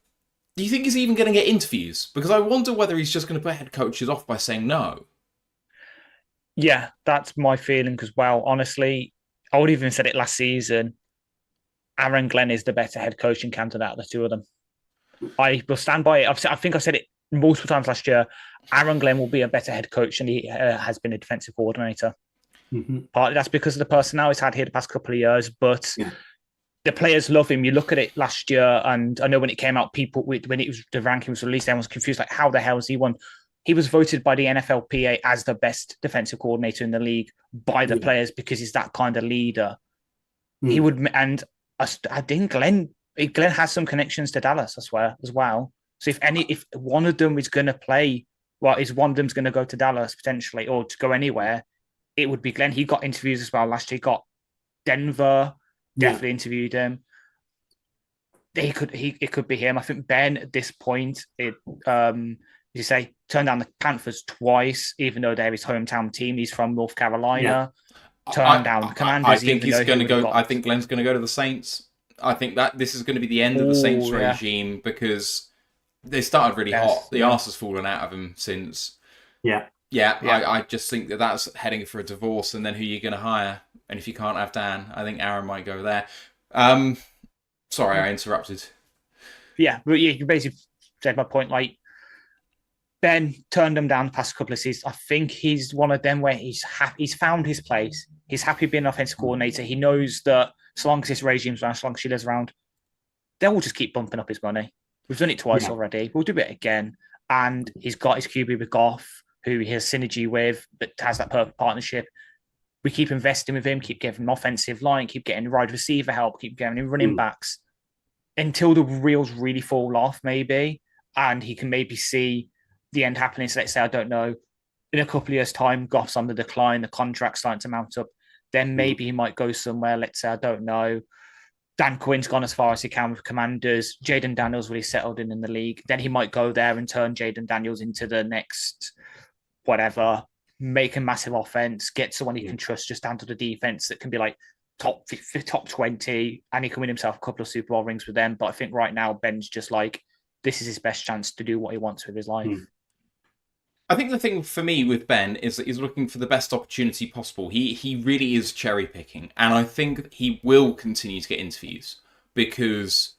he's even going to get interviews? Because I wonder whether he's just going to put head coaches off by saying no. Yeah, that's my feeling as well. Honestly, I would even said it last season. Aaron Glenn is the better head coaching candidate out of the two of them. I will stand by it. I think I said it multiple times last year. Aaron Glenn will be a better head coach than he has been a defensive coordinator. Mm-hmm. Partly that's because of the personnel he's had here the past couple of years, but the players love him. You look at it last year, and I know when it came out, when it was the ranking was released, everyone was confused. Like, how the hell has he won? He was voted by the NFLPA as the best defensive coordinator in the league by the players because he's that kind of leader. He would, and I think Glenn has some connections to Dallas, I swear, as well. So if one of them is going to play, is one of them's going to go to Dallas potentially or to go anywhere, it would be Glenn. He got interviews as well last year. He got Denver, definitely interviewed him. It could be him. I think Ben at this point, turned down the Panthers twice, even though they're his hometown team. He's from North Carolina. Turned down the Commanders. I think he's going to go. I think Glenn's going to go to the Saints. I think that this is going to be the end of the Saints regime because they started really hot. The arse has fallen out of them since. Yeah. I just think that's heading for a divorce, and then who you're going to hire? And if you can't have Dan, I think Aaron might go there. Sorry, I interrupted. Yeah, but you basically said my point. Like, Ben turned him down the past couple of seasons. I think he's one of them where he's found his place. He's happy being an offensive coordinator. He knows that as long as this regime's around, as long as Sheila's around, they'll just keep bumping up his money. We've done it twice already. We'll do it again. And he's got his QB with Goff, who he has synergy with, but has that perfect partnership. We keep investing with him, keep giving him offensive line, keep getting wide receiver help, keep getting him running backs until the wheels really fall off, maybe, and he can maybe see the end happening. So let's say, I don't know, in a couple of years' time, Goff's on the decline, the contract's starting to mount up, then maybe he might go somewhere. Let's say, I don't know, Dan Quinn's gone as far as he can with Commanders. Jaden Daniels really settled in the league. Then he might go there and turn Jaden Daniels into the next whatever, make a massive offense, get someone he can trust just down to the defense that can be like top 20, and he can win himself a couple of Super Bowl rings with them. But I think right now, Ben's just like, this is his best chance to do what he wants with his life. I think the thing for me with Ben is that he's looking for the best opportunity possible. He really is cherry picking, and I think he will continue to get interviews because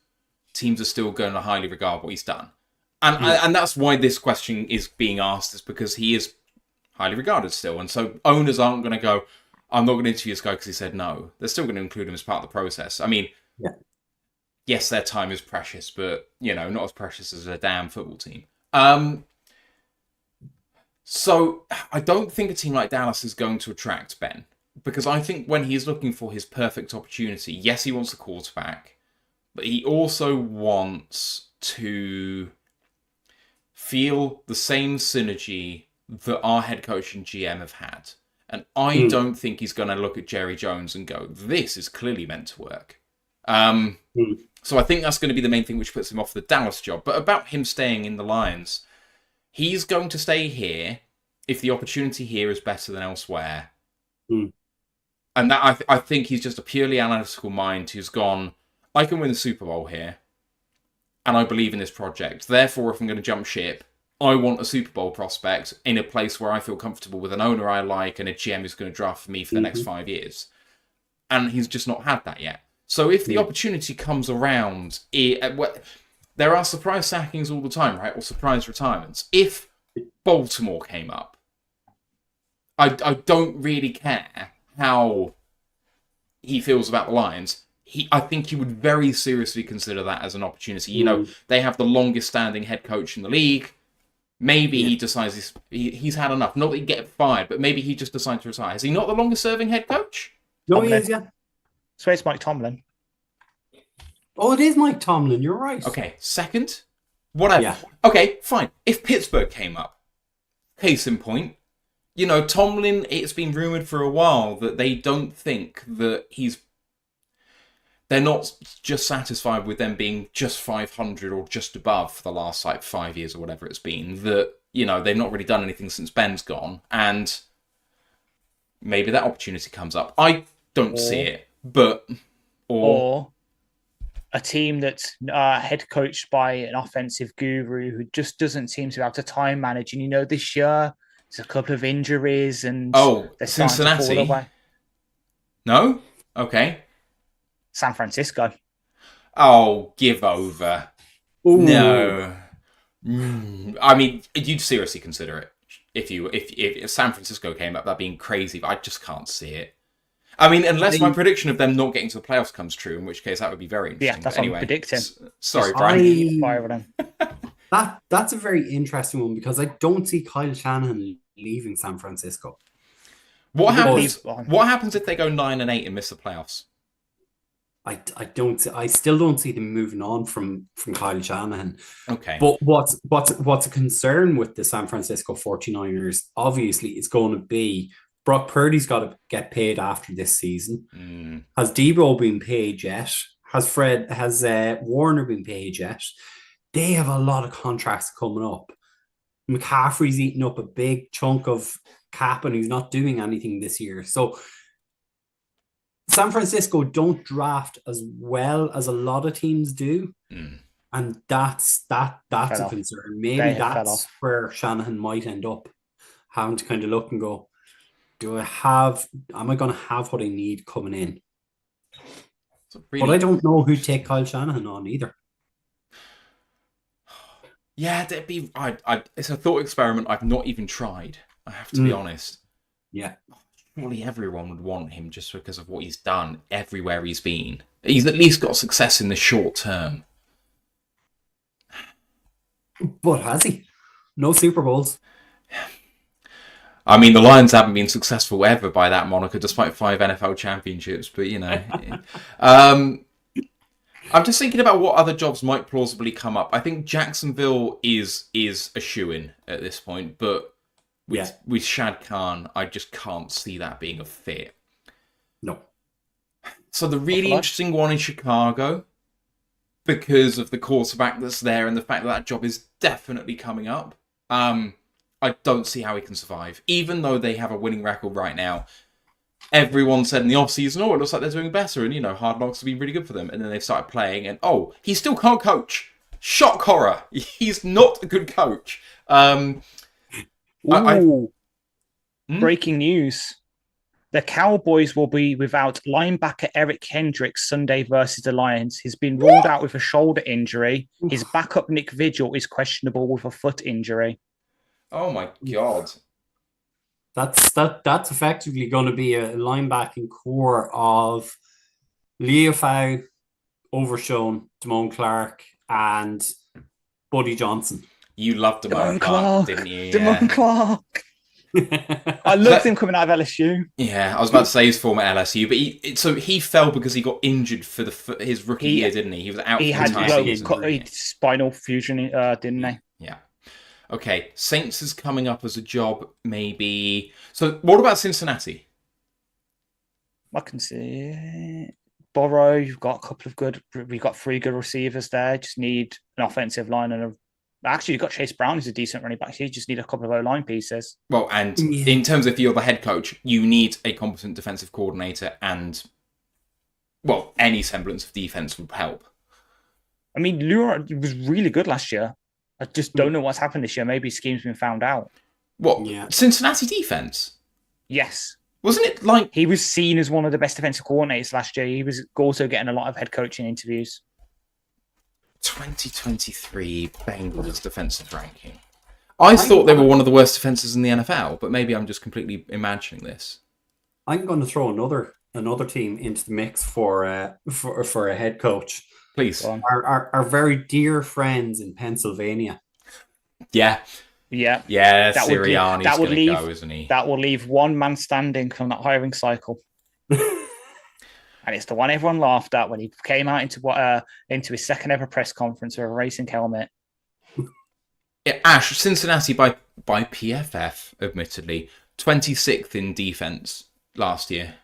teams are still going to highly regard what he's done, and that's why this question is being asked, is because he is highly regarded still, and so owners aren't going to go, I'm not going to interview this guy because he said no. They're still going to include him as part of the process. I mean, yes, their time is precious, but not as precious as a damn football team. So I don't think a team like Dallas is going to attract Ben, because I think when he's looking for his perfect opportunity, yes, he wants a quarterback, but he also wants to feel the same synergy that our head coach and GM have had. And I don't think he's going to look at Jerry Jones and go, this is clearly meant to work. So I think that's going to be the main thing which puts him off the Dallas job. But about him staying in the Lions, he's going to stay here if the opportunity here is better than elsewhere. And that I think he's just a purely analytical mind who's gone, I can win the Super Bowl here. and I believe in this project. Therefore, if I'm going to jump ship, I want a Super Bowl prospect in a place where I feel comfortable with an owner I like and a GM who's going to draft for me for the next 5 years. And he's just not had that yet. So if the opportunity comes around, there are surprise sackings all the time, right? Or surprise retirements. If Baltimore came up, I don't really care how he feels about the Lions. I think he would very seriously consider that as an opportunity. You know, they have the longest standing head coach in the league. Maybe he decides he's had enough. Not that he'd get fired, but maybe he just decides to retire. Is he not the longest serving head coach? No, he is, yeah. So it's Mike Tomlin. Oh, it is Mike Tomlin. You're right. Okay, second? Whatever. Yeah. Okay, fine. If Pittsburgh came up, case in point, you know, Tomlin, it's been rumoured for a while that they don't think that they're not just satisfied with them being just 500 or just above for the last, 5 years or whatever it's been. That, you know, they've not really done anything since Ben's gone. And maybe that opportunity comes up. I don't see it, but... Or a team that's head coached by an offensive guru who just doesn't seem to have to time manage. And, you know, this year, there's a couple of injuries and... they're Cincinnati? Away. No? Okay. San Francisco. Oh, give over. Ooh. No. I mean, you'd seriously consider it if San Francisco came up. That'd be crazy, but I just can't see it. I mean, unless my prediction of them not getting to the playoffs comes true, in which case that would be very interesting. Yeah, that's but what I'm predicting. Sorry, Brian. That's a very interesting one because I don't see Kyle Shanahan leaving San Francisco. What happens if they go 9-8 and miss the playoffs? I still don't see them moving on from Kyle Shanahan. Okay. But what's a concern with the San Francisco 49ers, obviously, it's going to be Brock Purdy's got to get paid after this season. Has Debo been paid yet? Has Warner been paid yet? They have a lot of contracts coming up. McCaffrey's eating up a big chunk of cap and he's not doing anything this year. So San Francisco don't draft as well as a lot of teams do. And that's a concern. Maybe that's where Shanahan might end up having to kind of look and go, am I going to have what I need coming in? But I don't know who'd take Kyle Shanahan on either. Yeah, that'd be. It's a thought experiment I've not even tried. I have to be honest. Yeah. Surely everyone would want him just because of what he's done everywhere he's been. He's at least got success in the short term. But has he? No Super Bowls. I mean, the Lions haven't been successful ever by that moniker, despite 5 NFL championships. But, you know. I'm just thinking about what other jobs might plausibly come up. I think Jacksonville is a shoo-in at this point, but with Shad Khan, I just can't see that being a fit. No. So the really interesting one in Chicago, because of the quarterback that's there and the fact that job is definitely coming up, I don't see how he can survive. Even though they have a winning record right now, everyone said in the offseason, it looks like they're doing better, and, Hard Knocks have been really good for them. And then they've started playing, and, he still can't coach. Shock horror. He's not a good coach. Breaking news. The Cowboys will be without linebacker Eric Kendricks Sunday versus the Lions. He's been ruled out with a shoulder injury. His backup, Nick Vigil, is questionable with a foot injury. Oh, my God. That's effectively going to be a linebacking core of Leofau, Overshown, Damone Clark, and Buddy Johnson. You loved Damone Clark, didn't you? Damone Clark. I loved him coming out of LSU. Yeah, I was about to say he's former LSU, but he fell because he got injured for his rookie year, didn't he? He was out. He had spinal fusion, didn't he? Yeah. Okay, Saints is coming up as a job, maybe. So, what about Cincinnati? I can see Burrow. You've got a couple of good. We've got 3 good receivers there. Just need an offensive line and actually, you've got Chase Brown, who's a decent running back. So you just need a couple of O-line pieces. Well, and in terms of if you're the head coach, you need a competent defensive coordinator and, any semblance of defense would help. I mean, Lure was really good last year. I just don't know what's happened this year. Maybe scheme's been found out. What? Yeah. Cincinnati defense? Yes. Wasn't it like He was seen as one of the best defensive coordinators last year. He was also getting a lot of head coaching interviews. 2023 Bengals defensive ranking? I thought they were one of the worst defenses in the NFL, but maybe I'm just completely imagining this. I'm going to throw another team into the mix for a head coach. Please. Our very dear friends in Pennsylvania. Yeah. Yeah. Yeah, That would leave- Sirianni's that would going to leave- go, isn't he? That will leave one man standing from that hiring cycle. And it's the one everyone laughed at when he came out into his second ever press conference with a racing helmet. Yeah, Ash, Cincinnati by PFF, admittedly, 26th in defense last year.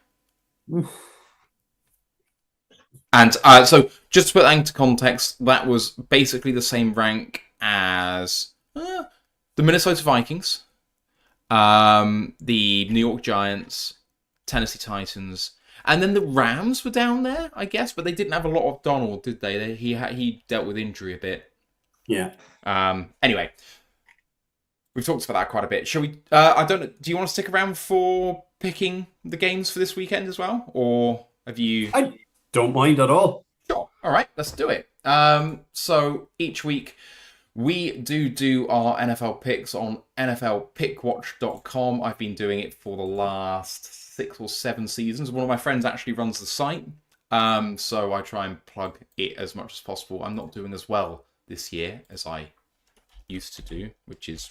And so, just to put that into context, that was basically the same rank as the Minnesota Vikings, the New York Giants, Tennessee Titans, and then the Rams were down there, I guess, but they didn't have a lot of Donald, did they? He dealt with injury a bit. Yeah. Anyway, we've talked about that quite a bit. Shall we? I don't know. Do you want to stick around for picking the games for this weekend as well, or have you? I don't mind at all. Sure. All right, let's do it. So each week we do our NFL picks on NFLPickWatch.com. I've been doing it for the last 6 or 7 seasons. One of my friends actually runs the site, so I try and plug it as much as possible. I'm not doing as well this year as I used to do, which is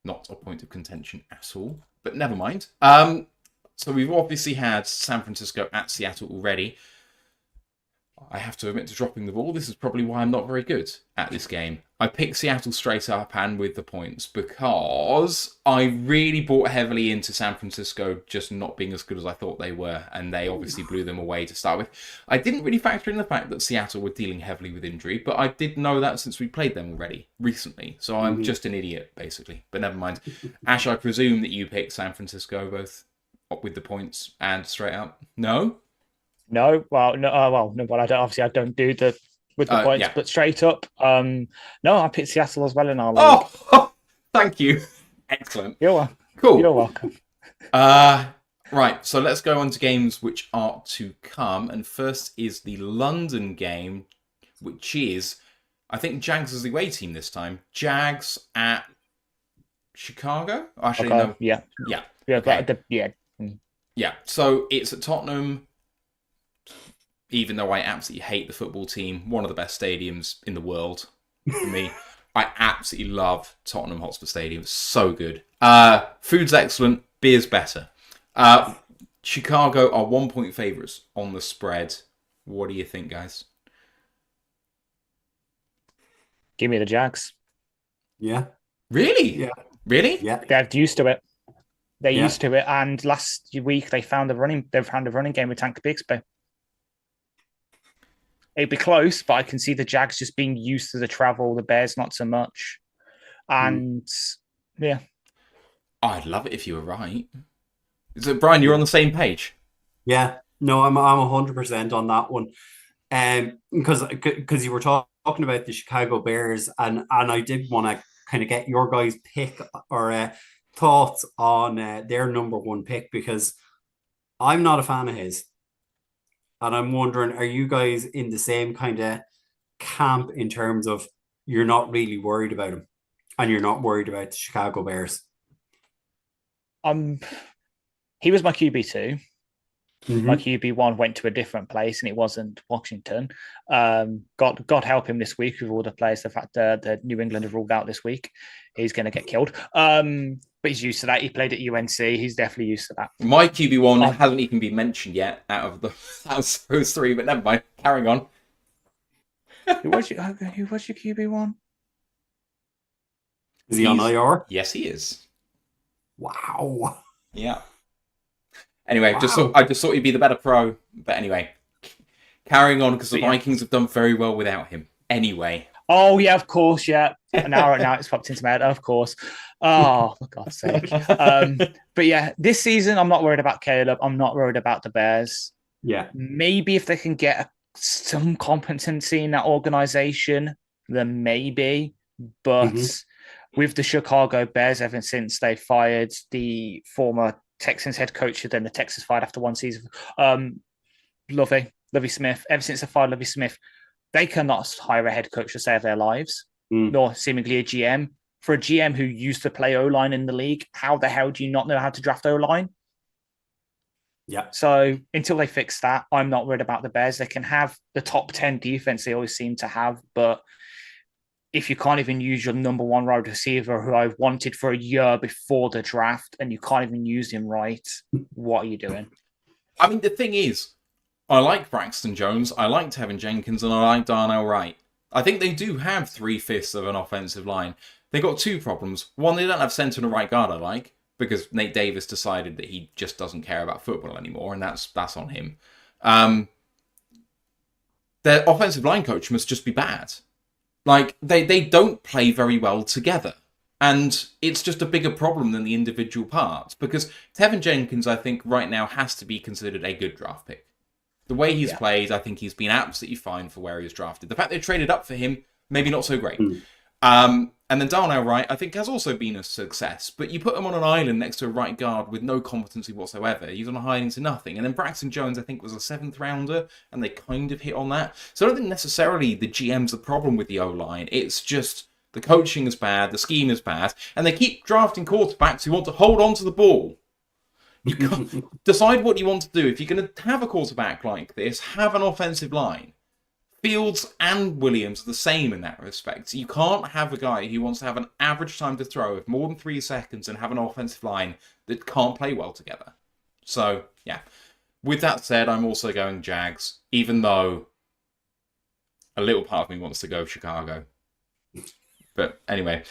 not a point of contention at all. But never mind. So we've obviously had San Francisco at Seattle already. I have to admit to dropping the ball. This is probably why I'm not very good at this game. I picked Seattle straight up and with the points because I really bought heavily into San Francisco just not being as good as I thought they were, and they obviously blew them away to start with. I didn't really factor in the fact that Seattle were dealing heavily with injury, but I did know that since we played them already recently, so I'm just an idiot, basically. But never mind. Ash, I presume that you picked San Francisco both with the points and straight up? No? No, well, no, but I don't do the with the points, yeah. but straight up, no, I picked Seattle as well in our league. Oh, thank you. Excellent. You're welcome. Cool. You're welcome. Right, so let's go on to games which are to come. And first is the London game, which is, I think Jags is the away team this time. Jags at Chicago? Actually, Okay, no. Yeah. Yeah. Yeah. Okay. But Yeah, so it's at Tottenham. Even though I absolutely hate the football team, one of the best stadiums in the world for me. I absolutely love Tottenham Hotspur Stadium. It's so good. Food's excellent. Beer's better. Chicago are 1-point favourites on the spread. What do you think, guys? give me the Jags. Yeah. Really? Yeah. Really? Yeah. They're used to it. They're Yeah. used to it. And last week they found the running game with Tank Bixby. It'd be close, but I can see the Jags just being used to the travel, the Bears not so much. And yeah. I'd love it if you were right. So, Brian, you're on the same page. Yeah. No, I'm 100% on that one. Because you were talking about the Chicago Bears, and I did want to kind of get your guys' pick or thoughts on their number one pick, because I'm not a fan of his. And I'm wondering, are you guys in the same kind of camp in terms of you're not really worried about him and you're not worried about the Chicago Bears? He was my QB2. Mhm. My QB1 went to a different place and it wasn't Washington. God help him this week with all the players. The fact that New England have ruled out this week, he's going to get killed. But he's used to that. He played at UNC. He's definitely used to that. My QB1 hasn't even been mentioned yet out of those 3, but never mind. Carrying on. Who was your QB1? Is he on IR? Yes, he is. Wow. Yeah. Anyway, Wow. I just thought he'd be the better pro. But anyway, carrying on because the Yeah. Vikings have done very well without him. Anyway. Oh, yeah, of course, yeah. Now it's popped into my head, of course. Oh, for God's sake. But yeah, this season, I'm not worried about Caleb. I'm not worried about the Bears. Yeah. Maybe if they can get a some competency in that organization. There may be, but with the Chicago Bears, ever since they fired the former Texans head coach, then the Texans fired after one season, Lovie Smith, ever since they fired Lovie Smith, they cannot hire a head coach to save their lives, nor seemingly a GM. For a GM who used to play O-line in the league, how the hell do you not know how to draft O-line? Yeah. So until they fix that, I'm not worried about the Bears. They can have the top 10 defense they always seem to have, but if you can't even use your number one wide receiver who I wanted for a year before the draft and you can't even use him right, what are you doing? I mean, the thing is, I like Braxton Jones, I like Tevin Jenkins, and I like Darnell Wright. I think they do have 3/5 of an offensive line. They got two problems. One, they don't have centre and a right guard I like, because Nate Davis decided that he just doesn't care about football anymore, and that's on him. Their offensive line coach must just be bad. Like, they don't play very well together. And it's just a bigger problem than the individual parts, because Tevin Jenkins, I think, right now has to be considered a good draft pick. The way he's played, I think he's been absolutely fine for where he was drafted. The fact they traded up for him, maybe not so great. And then Darnell Wright, I think, has also been a success. But you put him on an island next to a right guard with no competency whatsoever. He's on a hiding to nothing. And then Braxton Jones, I think, was a 7th rounder, and they kind of hit on that. So I don't think necessarily the GM's the problem with the O-line. It's just the coaching is bad, the scheme is bad, and they keep drafting quarterbacks who want to hold on to the ball. You can't decide what you want to do. If you're going to have a quarterback like this, have an offensive line. Fields and Williams are the same in that respect. You can't have a guy who wants to have an average time to throw of more than 3 seconds and have an offensive line that can't play well together. So, yeah. With that said, I'm also going Jags, even though a little part of me wants to go Chicago. But anyway,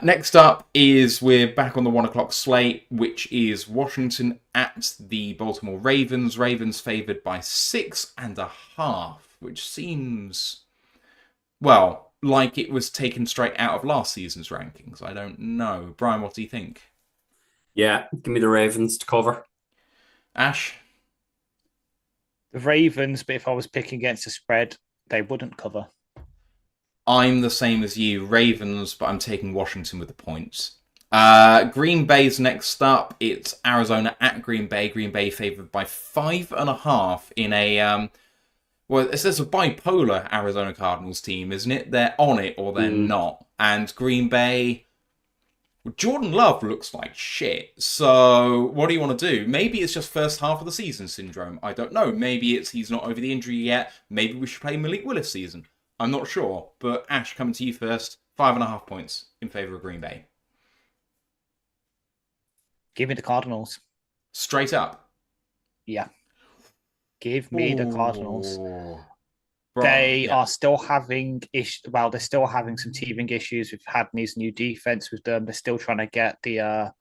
next up is we're back on the 1 o'clock slate, which is Washington at the Baltimore Ravens. Ravens favoured by 6.5. Which seems, well, like it was taken straight out of last season's rankings. I don't know. Brian, what do you think? Yeah, give me the Ravens to cover. Ash? The Ravens, but if I was picking against a spread, they wouldn't cover. I'm the same as you. Ravens, but I'm taking Washington with the points. Green Bay's next up. It's Arizona at Green Bay. Green Bay favoured by 5.5 in a... Well, it's a bipolar Arizona Cardinals team, isn't it? They're on it or they're not. And Green Bay... Jordan Love looks like shit. So what do you want to do? Maybe it's just first half of the season syndrome. I don't know. Maybe it's he's not over the injury yet. Maybe we should play Malik Willis season. I'm not sure. But Ash, coming to you first. 5.5 points in favour of Green Bay. Give me the Cardinals. Straight up? Yeah. Give me the Cardinals. Bro, They are still having they're still having some teething issues. We've had these new defense with them. They're still trying to get the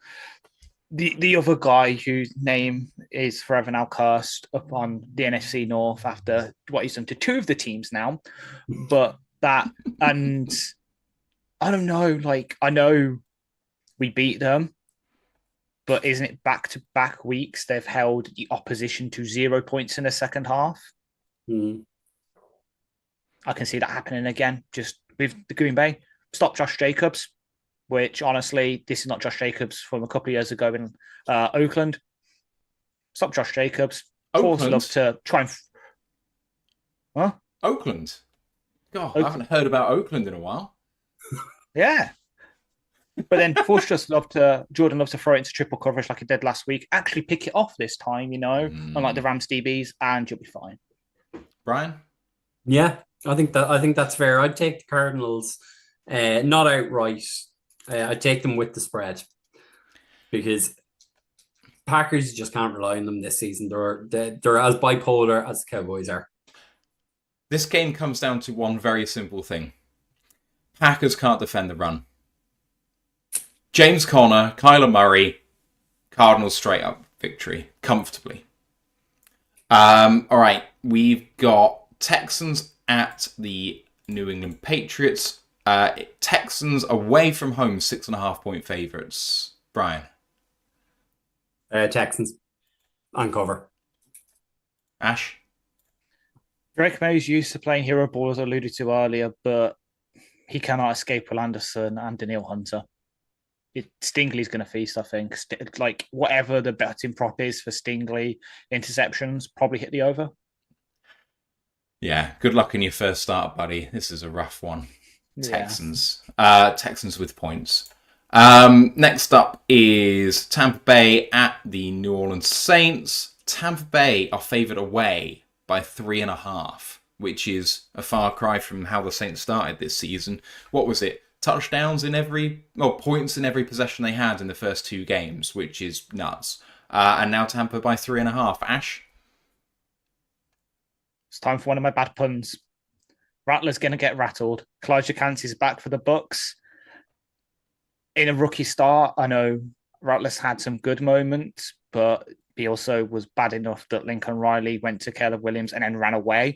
other guy whose name is forever now cursed upon the NFC North after what he's done to 2 of the teams now. But that, and I don't know, like, I know we beat them, but isn't it back-to-back weeks they've held the opposition to 0 points in the second half? I can see that happening again, just with the Green Bay. Stop Josh Jacobs, which, honestly, this is not Josh Jacobs from a couple of years ago in Oakland. Stop Josh Jacobs. Force love to try and... Huh? Oakland? God, I haven't heard about Oakland in a while. Yeah. But then Jordan loves to throw it into triple coverage like he did last week. Actually pick it off this time, unlike the Rams DBs, and you'll be fine. Brian? Yeah, I think that's fair. I'd take the Cardinals, not outright. I'd take them with the spread because Packers just can't rely on them this season. They're as bipolar as the Cowboys are. This game comes down to one very simple thing. Packers can't defend the run. James Conner, Kyler Murray, Cardinals straight up victory, comfortably. All right, we've got Texans at the New England Patriots. Texans away from home, 6.5 point favourites. Brian? Texans on cover. Ash? Drake May's used to playing hero ball, as I alluded to earlier, but he cannot escape Will Anderson and Daniil Hunter. Stingley's going to feast, I think. Like, whatever the betting prop is for Stingley interceptions, probably hit the over. Yeah, good luck in your first start, buddy. This is a rough one. Yeah. Texans. Texans with points. Next up is Tampa Bay at the New Orleans Saints. Tampa Bay are favoured away by 3.5, which is a far cry from how the Saints started this season. What was it? Touchdowns in points in every possession they had in the first 2 games, which is nuts. And now Tampa by 3.5. Ash? It's time for one of my bad puns. Rattler's going to get rattled. Elijah Cansey's back for the Bucks. In a rookie start, I know Rattler's had some good moments, but he also was bad enough that Lincoln Riley went to Caleb Williams and then ran away.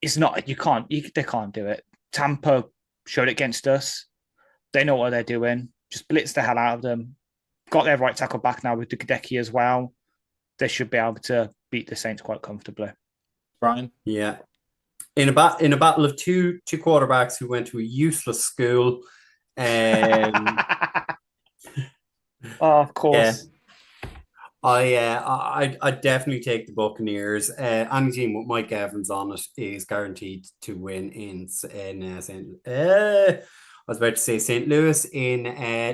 It's not, they can't do it. Tampa showed it against us. They know what they're doing. Just blitz the hell out of them. Got their right tackle back now with Dukadeki as well. They should be able to beat the Saints quite comfortably. Brian? Yeah. In a battle of two quarterbacks who went to a useless school. Oh, of course. Yeah. I definitely take the Buccaneers. Any team with Mike Evans on it is guaranteed to win in I was about to say St. Louis in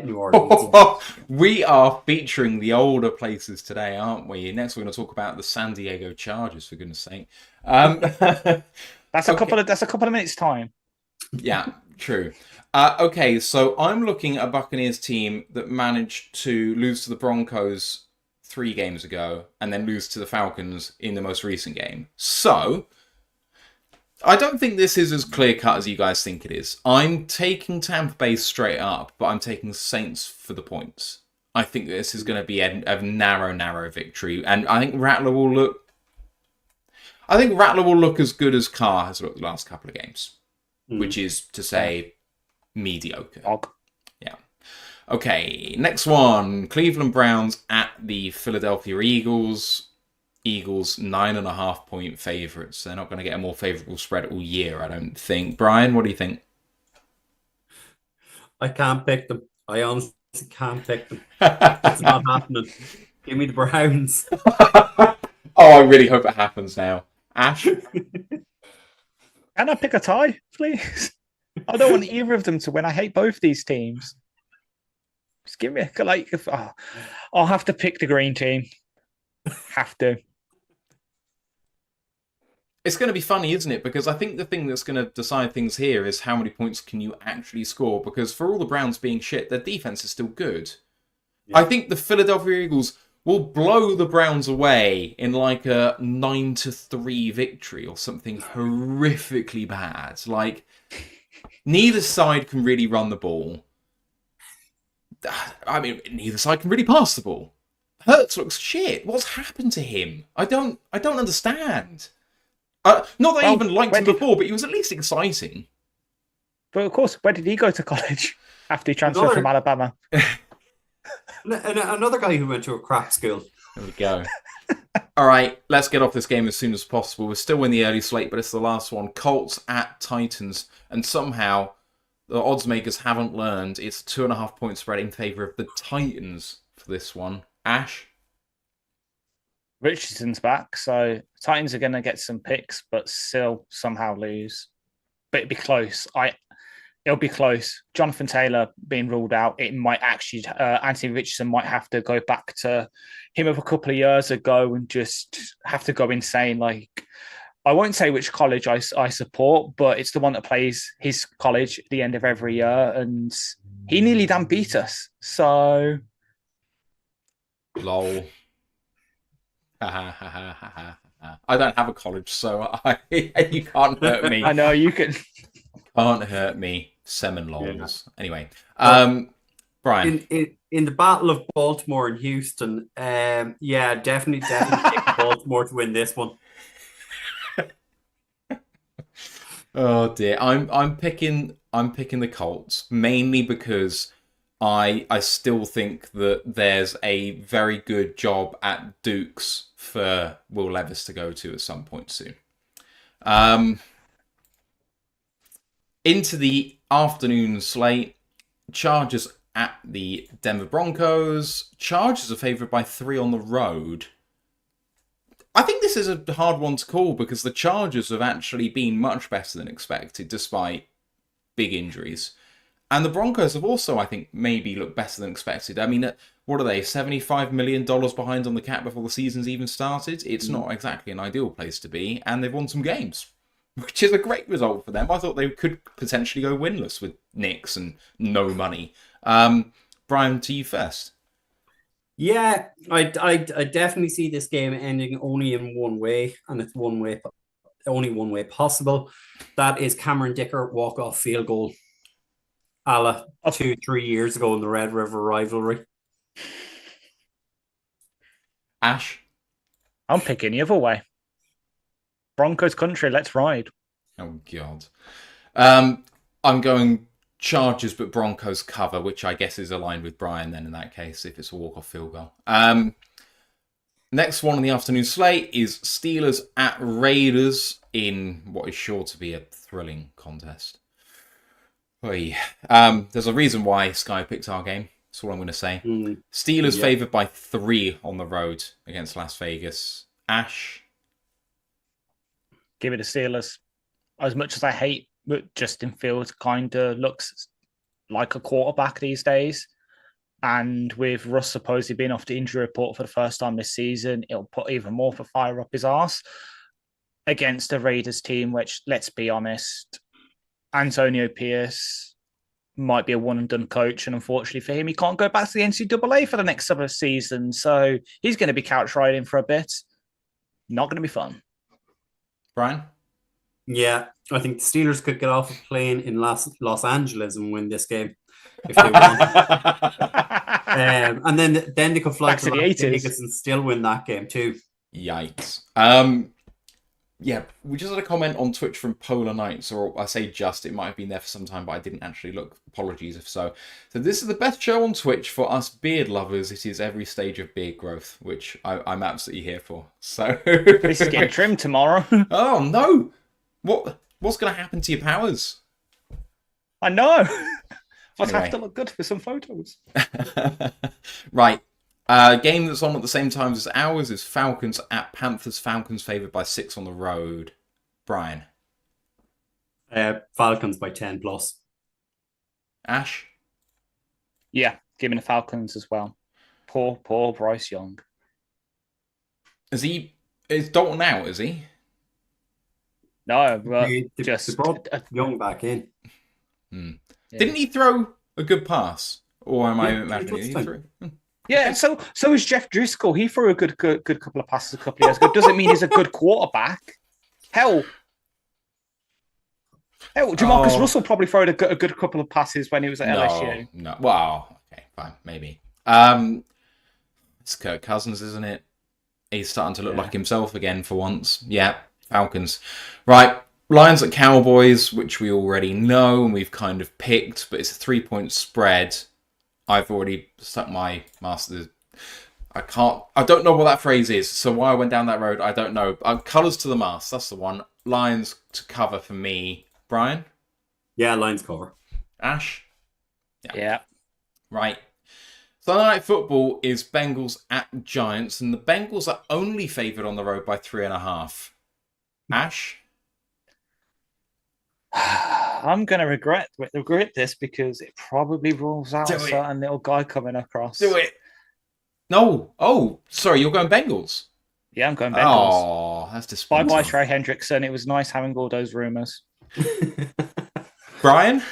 New Orleans. We are featuring the older places today, aren't we? Next, we're going to talk about the San Diego Chargers, for goodness sake. That's a couple of minutes time. Yeah, true. Okay, so I'm looking at a Buccaneers team that managed to lose to the Broncos 3 games ago and then lose to the Falcons in the most recent game. So I don't think this is as clear-cut as you guys think it is. I'm taking Tampa Bay straight up, but I'm taking Saints for the points. I think this is going to be a narrow victory, and I think Rattler will look as good as Carr has looked the last couple of games, which is to say mediocre. Yeah. Okay, next one. Cleveland Browns at the Philadelphia Eagles. Eagles 9.5 point favourites. They're not going to get a more favourable spread all year, I don't think. Brian, what do you think? I can't pick them. I honestly can't pick them. It's not happening. Give me the Browns. I really hope it happens now. Ash? Can I pick a tie, please? I don't want either of them to win. I hate both these teams. Just give me I'll have to pick the green team. Have to. It's going to be funny, isn't it? Because I think the thing that's going to decide things here is how many points can you actually score. Because for all the Browns being shit, their defense is still good. Yeah. I think the Philadelphia Eagles will blow the Browns away in like a 9-3 victory or something horrifically bad. Like, neither side can really run the ball. I mean, neither side can really pass the ball. Hurts looks shit. What's happened to him? I don't understand. Not that I even liked him before, but he was at least exciting. But of course, where did he go to college after he transferred from Alabama? Another guy who went to a crap school. There we go. All right, let's get off this game as soon as possible. We're still in the early slate, but it's the last one. Colts at Titans. And somehow the odds makers haven't learned. It's 2.5 point spread in favour of the Titans for this one. Ash? Richardson's back, so Titans are going to get some picks, but still somehow lose. But it'll be close. It'll be close. Jonathan Taylor being ruled out. It might actually Anthony Richardson might have to go back to him of a couple of years ago and just have to go insane. Like, I won't say which college I support, but it's the one that plays his college at the end of every year, and he nearly damn beat us. So, lol. I don't have a college, so you can't hurt me. I know you can. Can't hurt me. Seminoles. Yeah. Anyway, Brian. In the Battle of Baltimore and Houston, definitely pick Baltimore to win this one. Oh dear, I'm picking the Colts mainly because I still think that there's a very good job at Dukes for Will Levis to go to at some point soon. Into the afternoon slate, Chargers at the Denver Broncos. Chargers are favoured by 3 on the road. I think this is a hard one to call because the Chargers have actually been much better than expected despite big injuries. And the Broncos have also, I think, maybe looked better than expected. I mean, what are they, $75 million behind on the cap before the season's even started? It's not exactly an ideal place to be, and they've won some games, which is a great result for them. I thought they could potentially go winless with Knicks and no money. Brian, to you first. Yeah, I definitely see this game ending only in one way, and it's only one way possible. That is Cameron Dicker walk-off field goal, a la 2-3 years ago in the Red River rivalry. Ash? I'm picking the other way. Broncos country, let's ride. Oh, God. I'm going Chargers, but Broncos cover, which I guess is aligned with Brian then in that case, if it's a walk-off field goal. Next one on the afternoon slate is Steelers at Raiders in what is sure to be a thrilling contest. There's a reason why Sky picked our game. That's all I'm going to say. Steelers favoured by 3 on the road against Las Vegas. Ash? Give it to Steelers. As much as I hate Justin Fields, kind of looks like a quarterback these days. And with Russ supposedly being off the injury report for the first time this season, it'll put even more of a fire up his arse against the Raiders team, which, let's be honest, Antonio Pierce might be a one-and-done coach, and unfortunately for him, he can't go back to the NCAA for the next summer season, so he's going to be couch riding for a bit. Not going to be fun. Brian? Yeah, I think the Steelers could get off a plane in Los Angeles and win this game if they want. And then they could fly Back to the Las 80s. Vegas and still win that game too. Yikes. Yeah, we just had a comment on Twitch from Polar Knights, or I say just, it might have been there for some time, but I didn't actually look. Apologies if so. So this is the best show on Twitch for us beard lovers. It is every stage of beard growth, which I'm absolutely here for. So This is getting trimmed tomorrow. Oh no! What's going to happen to your powers? I know. I'd Anyway. have to look good for some photos. Right. Game that's on at the same time as ours is Falcons at Panthers. Falcons favoured by 6 on the road. Brian? Falcons by 10 plus. Ash? Yeah, give me the Falcons as well. Poor Bryce Young. Is Dalton out, is he? No, They just brought Young back in. Yeah. Didn't he throw a good pass? Or am I Yeah, imagining he he threw. threw? Yeah, so is Jeff Driscoll. He threw a good couple of passes a couple of years ago. Doesn't mean he's a good quarterback. Hell, Jamarcus Russell probably threw a good couple of passes when he was at LSU. No. Well, okay, fine, maybe. It's Kirk Cousins, isn't it? He's starting to look like himself again for once. Yeah, Falcons. Right, Lions at Cowboys, which we already know and we've kind of picked, but it's a 3-point spread. I've already stuck my master. I don't know what that phrase is, so why I went down that road, I don't know. Colours to the mast, that's the one. Lions to cover for me. Brian? Yeah, Lions cover. Ash? Yeah. Right. Sunday Night Football is Bengals at Giants, and the Bengals are only favoured on the road by 3.5. Ash? I'm going to regret this because it probably rules out Do a it. certain little guy coming across. Do it. No. Oh, sorry, you're going Bengals. Yeah, I'm going Bengals. Oh, that's disappointing. Bye-bye, Trey Hendrickson. It was nice having all those rumours. Brian?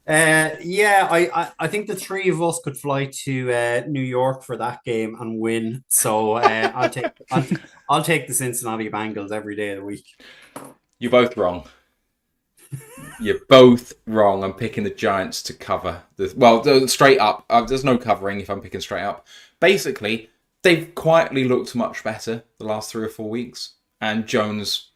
I think the three of us could fly to New York for that game and win. So I'll take the Cincinnati Bengals every day of the week. You're both wrong. You're both wrong. I'm picking the Giants to cover. Straight up. There's no covering if I'm picking straight up. Basically, they've quietly looked much better the last 3 or 4 weeks. And Jones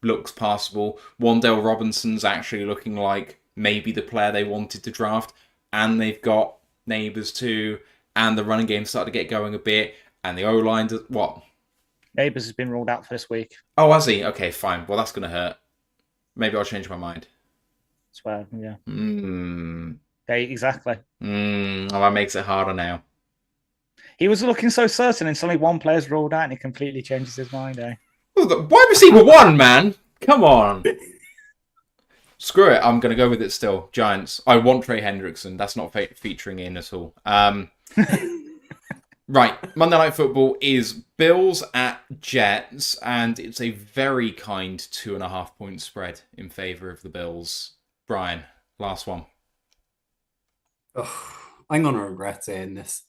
looks passable. Wan'Dale Robinson's actually looking like maybe the player they wanted to draft. and they've got Neighbours too, and the running game started to get going a bit, and the O-line does what? Neighbours has been ruled out for this week. Oh, has he? Okay, fine. Well, that's going to hurt. Maybe I'll change my mind. Swear, yeah. Exactly. Oh, that makes it harder now. He was looking so certain, and suddenly one player's ruled out, and he completely changes his mind. Well, the wide receiver 1, man. Come on. Screw it. I'm going to go with it still. Giants. I want Trey Hendrickson. That's not featuring in at all. Right. Monday Night Football is Bills at Jets, and it's a very kind 2.5 point spread in favour of the Bills. Brian, last one. Oh, I'm going to regret saying this.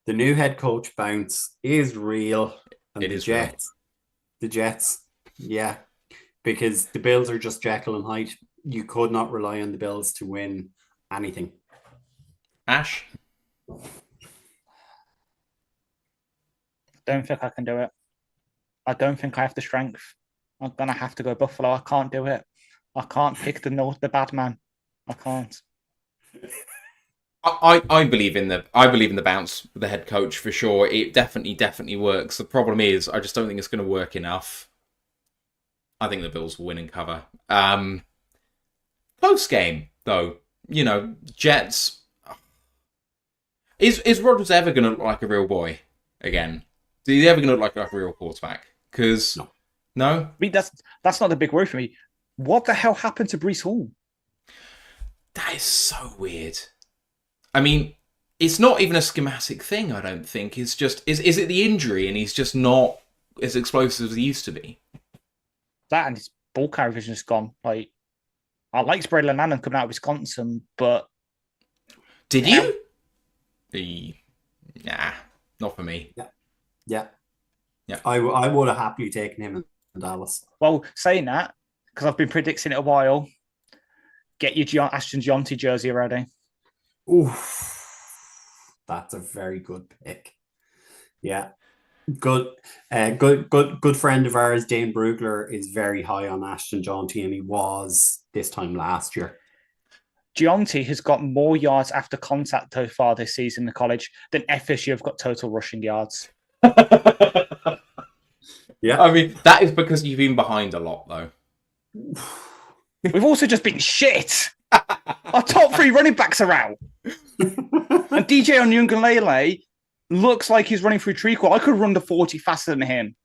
The new head coach bounce is real. And it is real. The Jets, yeah. Because the Bills are just Jekyll and Hyde. You could not rely on the Bills to win anything. Ash? Don't think I can do it. I don't think I have the strength. I'm going to have to go Buffalo. I can't do it. I can't pick the bad man. I can't. I believe in the bounce with the head coach for sure. It definitely works. The problem is I just don't think it's going to work enough. I think the Bills will win and cover. Close game though. Jets. Is Rodgers ever going to look like a real boy again? Is he ever going to look like a real quarterback? Because no. I mean, that's not the big worry for me. What the hell happened to Breece Hall? That is so weird. I mean, it's not even a schematic thing, I don't think. It's just, is it the injury and he's just not as explosive as he used to be? That and his ball carry vision is gone. Like, I liked Braylon Allen coming out of Wisconsin, but... Did you? Nah, not for me. Yeah. I would have happily taken him in Dallas. Well, saying that, because I've been predicting it a while, get your Ashton Jonty jersey ready. Oof, that's a very good pick. Yeah, good friend of ours, Dane Brugler, is very high on Ashton Jonty, and he was this time last year. Jonty has got more yards after contact so far this season in the college than FSU have got total rushing yards. Yeah, I mean that is because you've been behind a lot, though. We've also just been shit. Our top 3 running backs are out. And DJ Onyunglele looks like he's running through treacle. I could run the 40 faster than him.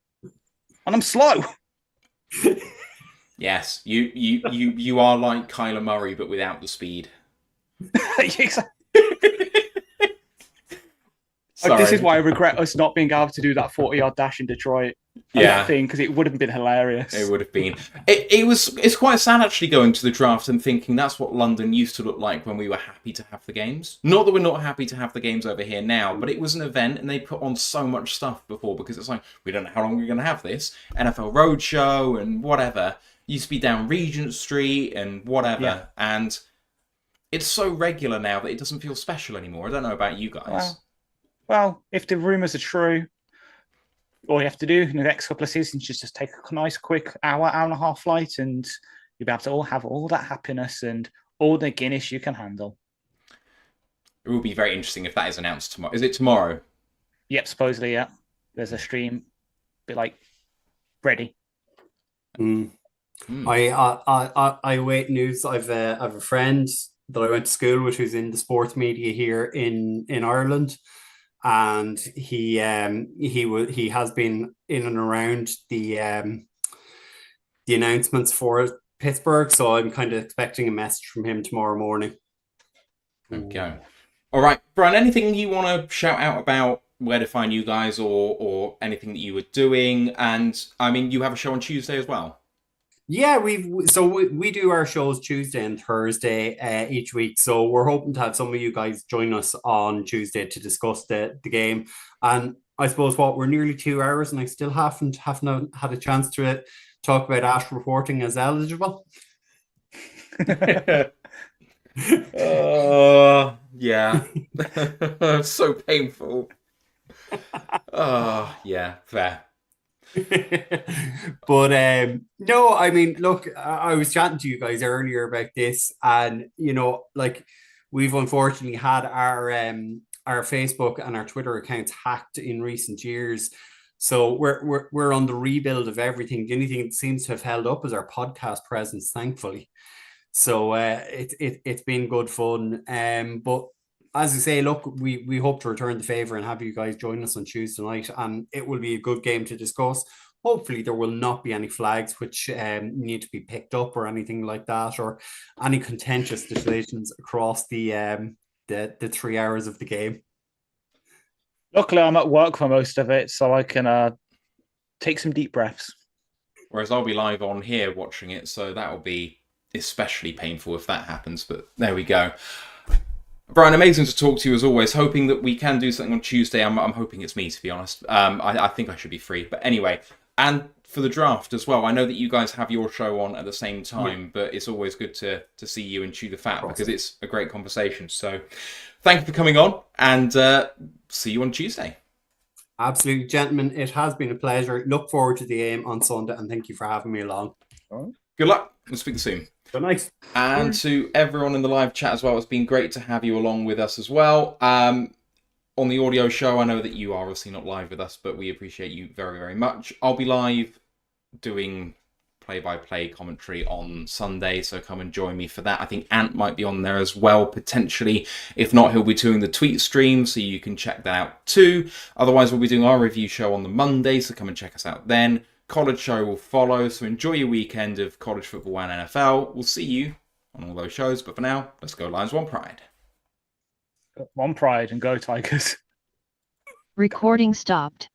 And I'm slow. Yes, you are like Kyler Murray, but without the speed. This is why I regret us not being able to do that 40-yard dash in Detroit. Yeah, thing, because it would have been hilarious. It would have been. It's quite sad actually going to the draft and thinking that's what London used to look like when we were happy to have the games. Not that we're not happy to have the games over here now, but it was an event and they put on so much stuff before because it's like, we don't know how long we're going to have this. NFL Roadshow and whatever. Used to be down Regent Street and whatever. Yeah. And it's so regular now that it doesn't feel special anymore. I don't know about you guys. Well, if the rumours are true, all you have to do in the next couple of seasons is just take a nice, quick hour and a half flight, and you'll be able to all have all that happiness and all the Guinness you can handle. It will be very interesting if that is announced tomorrow. Is it tomorrow? Yep, supposedly, yeah. There's a stream, be like, ready. I await news. I've a friend that I went to school with who's in the sports media here in Ireland. And he has been in and around the announcements for Pittsburgh, so I'm kind of expecting a message from him tomorrow morning. Okay. All right, Brian, anything you want to shout out about where to find you guys or anything that you were doing? And I mean, you have a show on Tuesday as well. Yeah, we do our shows Tuesday and Thursday each week. So we're hoping to have some of you guys join us on Tuesday to discuss the game. And I suppose we're nearly 2 hours, and I still haven't had a chance to talk about Ash reporting as eligible. Yeah. So painful. Yeah, fair. But no, I mean, look, I was chatting to you guys earlier about this, and like we've unfortunately had our Facebook and our Twitter accounts hacked in recent years. So we're on the rebuild of everything. The only thing that seems to have held up is our podcast presence, thankfully. So it's been good fun. But as I say, look, we hope to return the favor and have you guys join us on Tuesday night, and it will be a good game to discuss. Hopefully, there will not be any flags which need to be picked up or anything like that, or any contentious decisions across the 3 hours of the game. Luckily, I'm at work for most of it, so I can take some deep breaths. Whereas I'll be live on here watching it, so that will be especially painful if that happens. But there we go. Brian, amazing to talk to you as always. Hoping that we can do something on Tuesday. I'm hoping it's me, to be honest. I think I should be free. But anyway, and for the draft as well. I know that you guys have your show on at the same time, but it's always good to see you and chew the fat because it's a great conversation. So thank you for coming on, and see you on Tuesday. Absolutely, gentlemen. It has been a pleasure. Look forward to the game on Sunday, and thank you for having me along. Good luck. We'll speak soon. Good night. And to everyone in the live chat as well, it's been great to have you along with us as well. On the audio show, I know that you are obviously not live with us, but we appreciate you very, very much. I'll be live doing play-by-play commentary on Sunday, so come and join me for that. I think Ant might be on there as well, potentially. If not, he'll be doing the tweet stream, so you can check that out too. Otherwise, we'll be doing our review show on the Monday, so come and check us out then. College show will follow, so enjoy your weekend of college football and NFL. We'll see you on all those shows, but for now, let's go Lions One Pride. One Pride and go Tigers. Recording stopped.